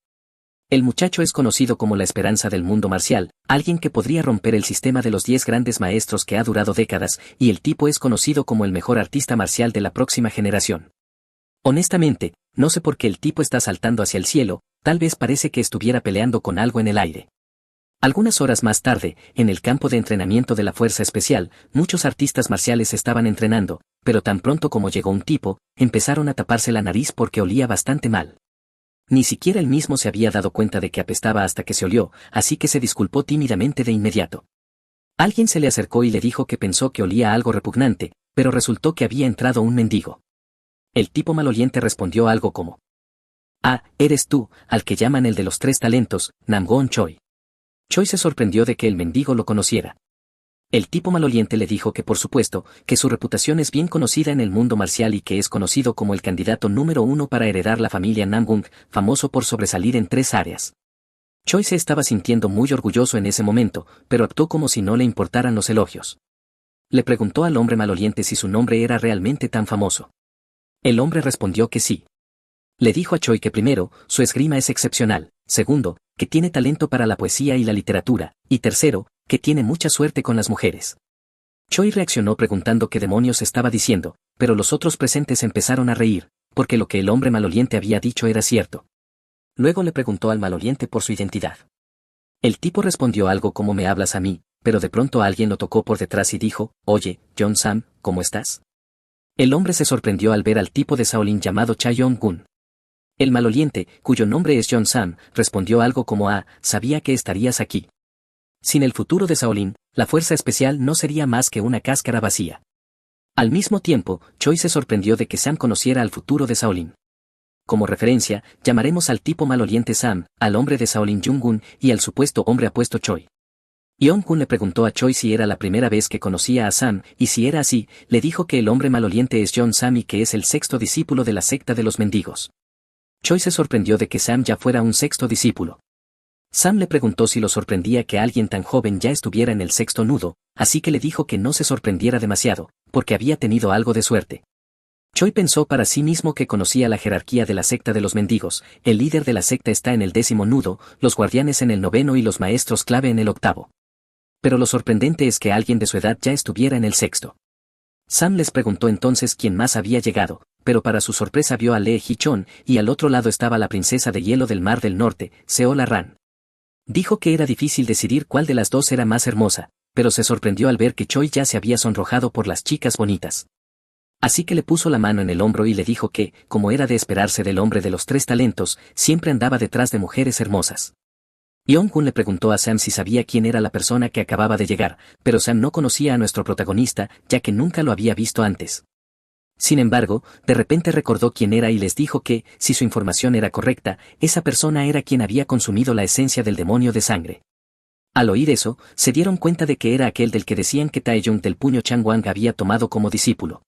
El muchacho es conocido como la esperanza del mundo marcial, alguien que podría romper el sistema de los 10 grandes maestros que ha durado décadas, y el tipo es conocido como el mejor artista marcial de la próxima generación. Honestamente, no sé por qué el tipo está saltando hacia el cielo, tal vez parece que estuviera peleando con algo en el aire. Algunas horas más tarde, en el campo de entrenamiento de la Fuerza Especial, muchos artistas marciales estaban entrenando, pero tan pronto como llegó un tipo, empezaron a taparse la nariz porque olía bastante mal. Ni siquiera él mismo se había dado cuenta de que apestaba hasta que se olió, así que se disculpó tímidamente de inmediato. Alguien se le acercó y le dijo que pensó que olía algo repugnante, pero resultó que había entrado un mendigo. El tipo maloliente respondió algo como: «Ah, eres tú, al que llaman el de los 3 talentos, Nam-Gun Choi». Choi se sorprendió de que el mendigo lo conociera. El tipo maloliente le dijo que por supuesto, que su reputación es bien conocida en el mundo marcial y que es conocido como el candidato número 1 para heredar la familia Nam-Gun, famoso por sobresalir en 3 áreas. Choi se estaba sintiendo muy orgulloso en ese momento, pero actuó como si no le importaran los elogios. Le preguntó al hombre maloliente si su nombre era realmente tan famoso. El hombre respondió que sí. Le dijo a Choi que primero, su esgrima es excepcional, segundo, que tiene talento para la poesía y la literatura, y tercero, que tiene mucha suerte con las mujeres. Choi reaccionó preguntando qué demonios estaba diciendo, pero los otros presentes empezaron a reír, porque lo que el hombre maloliente había dicho era cierto. Luego le preguntó al maloliente por su identidad. El tipo respondió algo como «me hablas a mí», pero de pronto alguien lo tocó por detrás y dijo: «Oye, John Sam, ¿cómo estás?». El hombre se sorprendió al ver al tipo de Shaolin llamado Cha Yong-gun. El maloliente, cuyo nombre es John Sam, respondió algo como: «Ah, sabía que estarías aquí». Sin el futuro de Shaolin, la Fuerza Especial no sería más que una cáscara vacía. Al mismo tiempo, Choi se sorprendió de que Sam conociera al futuro de Shaolin. Como referencia, llamaremos al tipo maloliente Sam, al hombre de Shaolin Jung-gun, y al supuesto hombre apuesto Choi. Yeon-kun le preguntó a Choi si era la primera vez que conocía a Sam, y si era así, le dijo que el hombre maloliente es John Sam y que es el 6º discípulo de la secta de los mendigos. Choi se sorprendió de que Sam ya fuera un 6º discípulo. Sam le preguntó si lo sorprendía que alguien tan joven ya estuviera en el 6º nudo, así que le dijo que no se sorprendiera demasiado, porque había tenido algo de suerte. Choi pensó para sí mismo que conocía la jerarquía de la secta de los mendigos, el líder de la secta está en el 10º nudo, los guardianes en el 9º y los maestros clave en el 8º. Pero lo sorprendente es que alguien de su edad ya estuviera en el 6º. Sam les preguntó entonces quién más había llegado, pero para su sorpresa vio a Lee Hichon, y al otro lado estaba la princesa de hielo del Mar del Norte, Seola Ran. Dijo que era difícil decidir cuál de las dos era más hermosa, pero se sorprendió al ver que Choi ya se había sonrojado por las chicas bonitas. Así que le puso la mano en el hombro y le dijo que, como era de esperarse del hombre de los 3 talentos, siempre andaba detrás de mujeres hermosas. Yeon-kun le preguntó a Sam si sabía quién era la persona que acababa de llegar, pero Sam no conocía a nuestro protagonista, ya que nunca lo había visto antes. Sin embargo, de repente recordó quién era y les dijo que, si su información era correcta, esa persona era quien había consumido la esencia del demonio de sangre. Al oír eso, se dieron cuenta de que era aquel del que decían que Taeyong del puño Changwang había tomado como discípulo.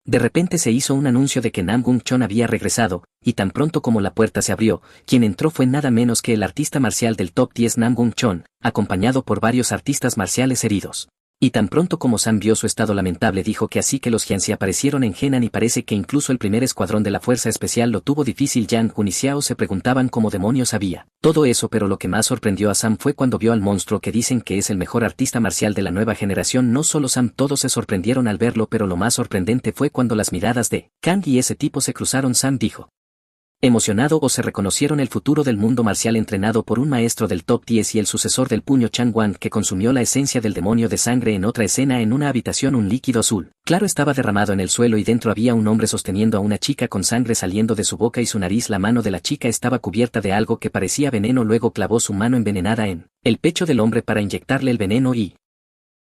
De repente se hizo un anuncio de que Namgung Chon había regresado, y tan pronto como la puerta se abrió, quien entró fue nada menos que el artista marcial del top 10 Namgung Chon, acompañado por varios artistas marciales heridos. Y tan pronto como Sam vio su estado lamentable dijo que así que los Jianxi aparecieron en Henan y parece que incluso el primer escuadrón de la Fuerza Especial lo tuvo difícil. Yang Kun y Xiao se preguntaban cómo demonios había todo eso, pero lo que más sorprendió a Sam fue cuando vio al monstruo que dicen que es el mejor artista marcial de la nueva generación. No solo Sam, todos se sorprendieron al verlo, pero lo más sorprendente fue cuando las miradas de Kang y ese tipo se cruzaron. Sam dijo, emocionado, o se reconocieron el futuro del mundo marcial entrenado por un maestro del top 10 y el sucesor del puño Changwang que consumió la esencia del demonio de sangre. En otra escena, en una habitación, un líquido azul claro estaba derramado en el suelo y dentro había un hombre sosteniendo a una chica con sangre saliendo de su boca y su nariz. La mano de la chica estaba cubierta de algo que parecía veneno. Luego clavó su mano envenenada en el pecho del hombre para inyectarle el veneno y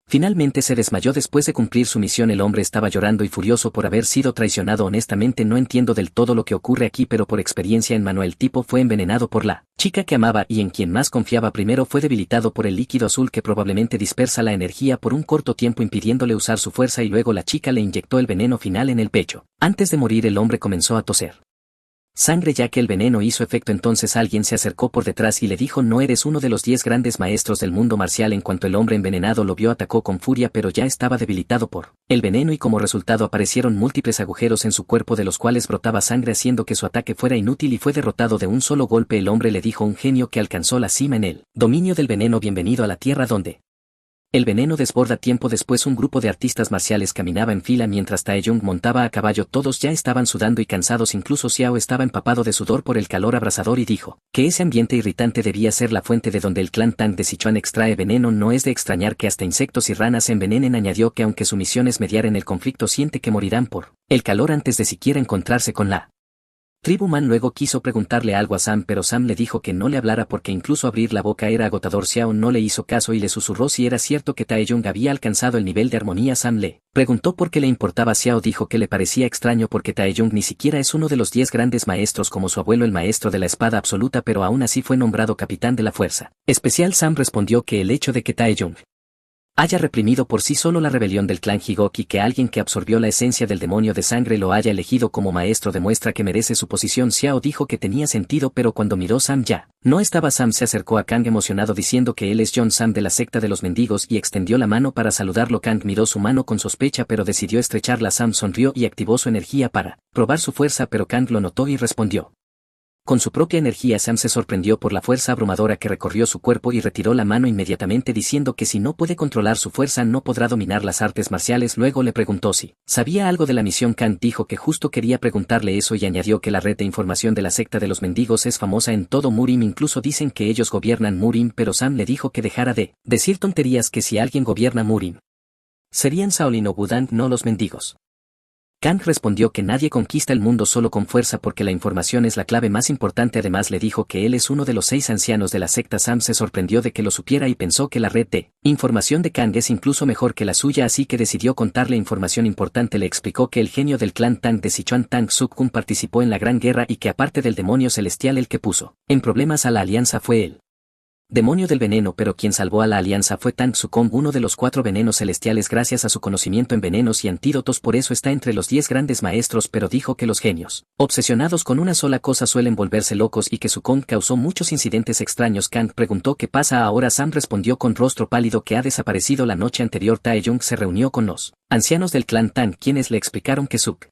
finalmente se desmayó después de cumplir su misión. El hombre estaba llorando y furioso por haber sido traicionado. Honestamente no entiendo del todo lo que ocurre aquí, pero por experiencia en mano el tipo fue envenenado por la chica que amaba y en quien más confiaba. Primero fue debilitado por el líquido azul que probablemente dispersa la energía por un corto tiempo impidiéndole usar su fuerza, y luego la chica le inyectó el veneno final en el pecho. Antes de morir el hombre comenzó a toser sangre ya que el veneno hizo efecto. Entonces alguien se acercó por detrás y le dijo, no eres uno de los 10 grandes maestros del mundo marcial. En cuanto el hombre envenenado lo vio atacó con furia, pero ya estaba debilitado por el veneno y como resultado aparecieron múltiples agujeros en su cuerpo de los cuales brotaba sangre haciendo que su ataque fuera inútil y fue derrotado de un solo golpe. El hombre le dijo, un genio que alcanzó la cima en el dominio del veneno, bienvenido a la tierra donde el veneno desborda. Tiempo después un grupo de artistas marciales caminaba en fila mientras Taeyong montaba a caballo. Todos ya estaban sudando y cansados, incluso Xiao estaba empapado de sudor por el calor abrasador y dijo que ese ambiente irritante debía ser la fuente de donde el clan Tang de Sichuan extrae veneno. No es de extrañar que hasta insectos y ranas se envenenen. Añadió que aunque su misión es mediar en el conflicto, siente que morirán por el calor antes de siquiera encontrarse con la tribu Man. Luego quiso preguntarle algo a Sam, pero Sam le dijo que no le hablara porque incluso abrir la boca era agotador. Xiao no le hizo caso y le susurró si era cierto que Taeyong había alcanzado el nivel de armonía. Sam le preguntó por qué le importaba. Xiao dijo que le parecía extraño porque Taeyong ni siquiera es uno de los 10 grandes maestros como su abuelo el maestro de la espada absoluta, pero aún así fue nombrado capitán de la fuerza especial. Sam respondió que el hecho de que Taeyong haya reprimido por sí solo la rebelión del clan Higok y que alguien que absorbió la esencia del demonio de sangre lo haya elegido como maestro demuestra que merece su posición. Xiao dijo que tenía sentido, pero cuando miró Sam ya no estaba. Sam se acercó a Kang emocionado diciendo que él es John Sam de la secta de los mendigos y extendió la mano para saludarlo. Kang miró su mano con sospecha pero decidió estrecharla. Sam sonrió y activó su energía para probar su fuerza, pero Kang lo notó y respondió con su propia energía. Sam se sorprendió por la fuerza abrumadora que recorrió su cuerpo y retiró la mano inmediatamente diciendo que si no puede controlar su fuerza no podrá dominar las artes marciales. Luego le preguntó si sabía algo de la misión. Kang dijo que justo quería preguntarle eso y añadió que la red de información de la secta de los mendigos es famosa en todo Murim, incluso dicen que ellos gobiernan Murim, pero Sam le dijo que dejara de decir tonterías, que si alguien gobierna Murim serían Shaolin o Wudang, no los mendigos. Kang respondió que nadie conquista el mundo solo con fuerza porque la información es la clave más importante. Además le dijo que él es uno de los 6 ancianos de la secta. Sam se sorprendió de que lo supiera y pensó que la red de información de Kang es incluso mejor que la suya, así que decidió contarle información importante. Le explicó que el genio del clan Tang de Sichuan, Tang Suk-kun, participó en la Gran Guerra y que aparte del demonio celestial el que puso en problemas a la alianza fue él. Demonio del veneno, pero quien salvó a la alianza fue Tang Sukong, uno de los 4 venenos celestiales, gracias a su conocimiento en venenos y antídotos. Por eso está entre los 10 grandes maestros, pero dijo que los genios obsesionados con una sola cosa suelen volverse locos y que Sukong causó muchos incidentes extraños. Kang preguntó qué pasa ahora. Sam respondió con rostro pálido que ha desaparecido la noche anterior. Taeyong se reunió con los ancianos del clan Tang, quienes le explicaron que Suk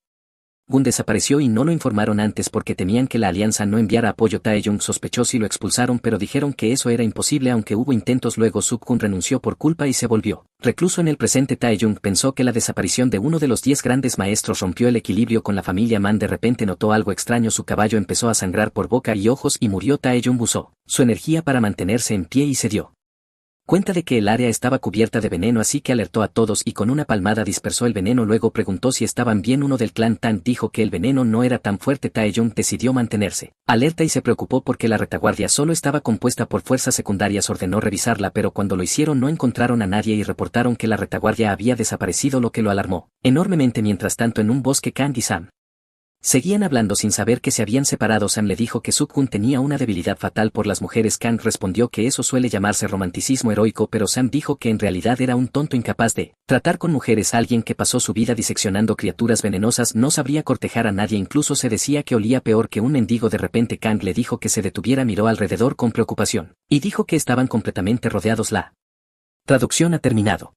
Gun desapareció y no lo informaron antes porque temían que la alianza no enviara apoyo. Taeyong sospechó si lo expulsaron, pero dijeron que eso era imposible aunque hubo intentos. Luego Suk-kun renunció por culpa y se volvió recluso en el presente. Taeyong pensó que la desaparición de uno de los 10 grandes maestros rompió el equilibrio con la familia Man. De repente notó algo extraño, su caballo empezó a sangrar por boca y ojos y murió. Taeyong usó su energía para mantenerse en pie y se dio cuenta de que el área estaba cubierta de veneno, así que alertó a todos y con una palmada dispersó el veneno. Luego preguntó si estaban bien. Uno del clan Tan dijo que el veneno no era tan fuerte. Taeyong decidió mantenerse alerta y se preocupó porque la retaguardia solo estaba compuesta por fuerzas secundarias. Ordenó revisarla, pero cuando lo hicieron no encontraron a nadie y reportaron que la retaguardia había desaparecido, lo que lo alarmó enormemente. Mientras tanto, en un bosque, Kang y Sam seguían hablando sin saber que se habían separado. Sam le dijo que Suk-kun tenía una debilidad fatal por las mujeres. Kang respondió que eso suele llamarse romanticismo heroico, pero Sam dijo que en realidad era un tonto incapaz de tratar con mujeres. Alguien que pasó su vida diseccionando criaturas venenosas no sabría cortejar a nadie, incluso se decía que olía peor que un mendigo. De repente Kang le dijo que se detuviera, miró alrededor con preocupación y dijo que estaban completamente rodeados. La traducción ha terminado.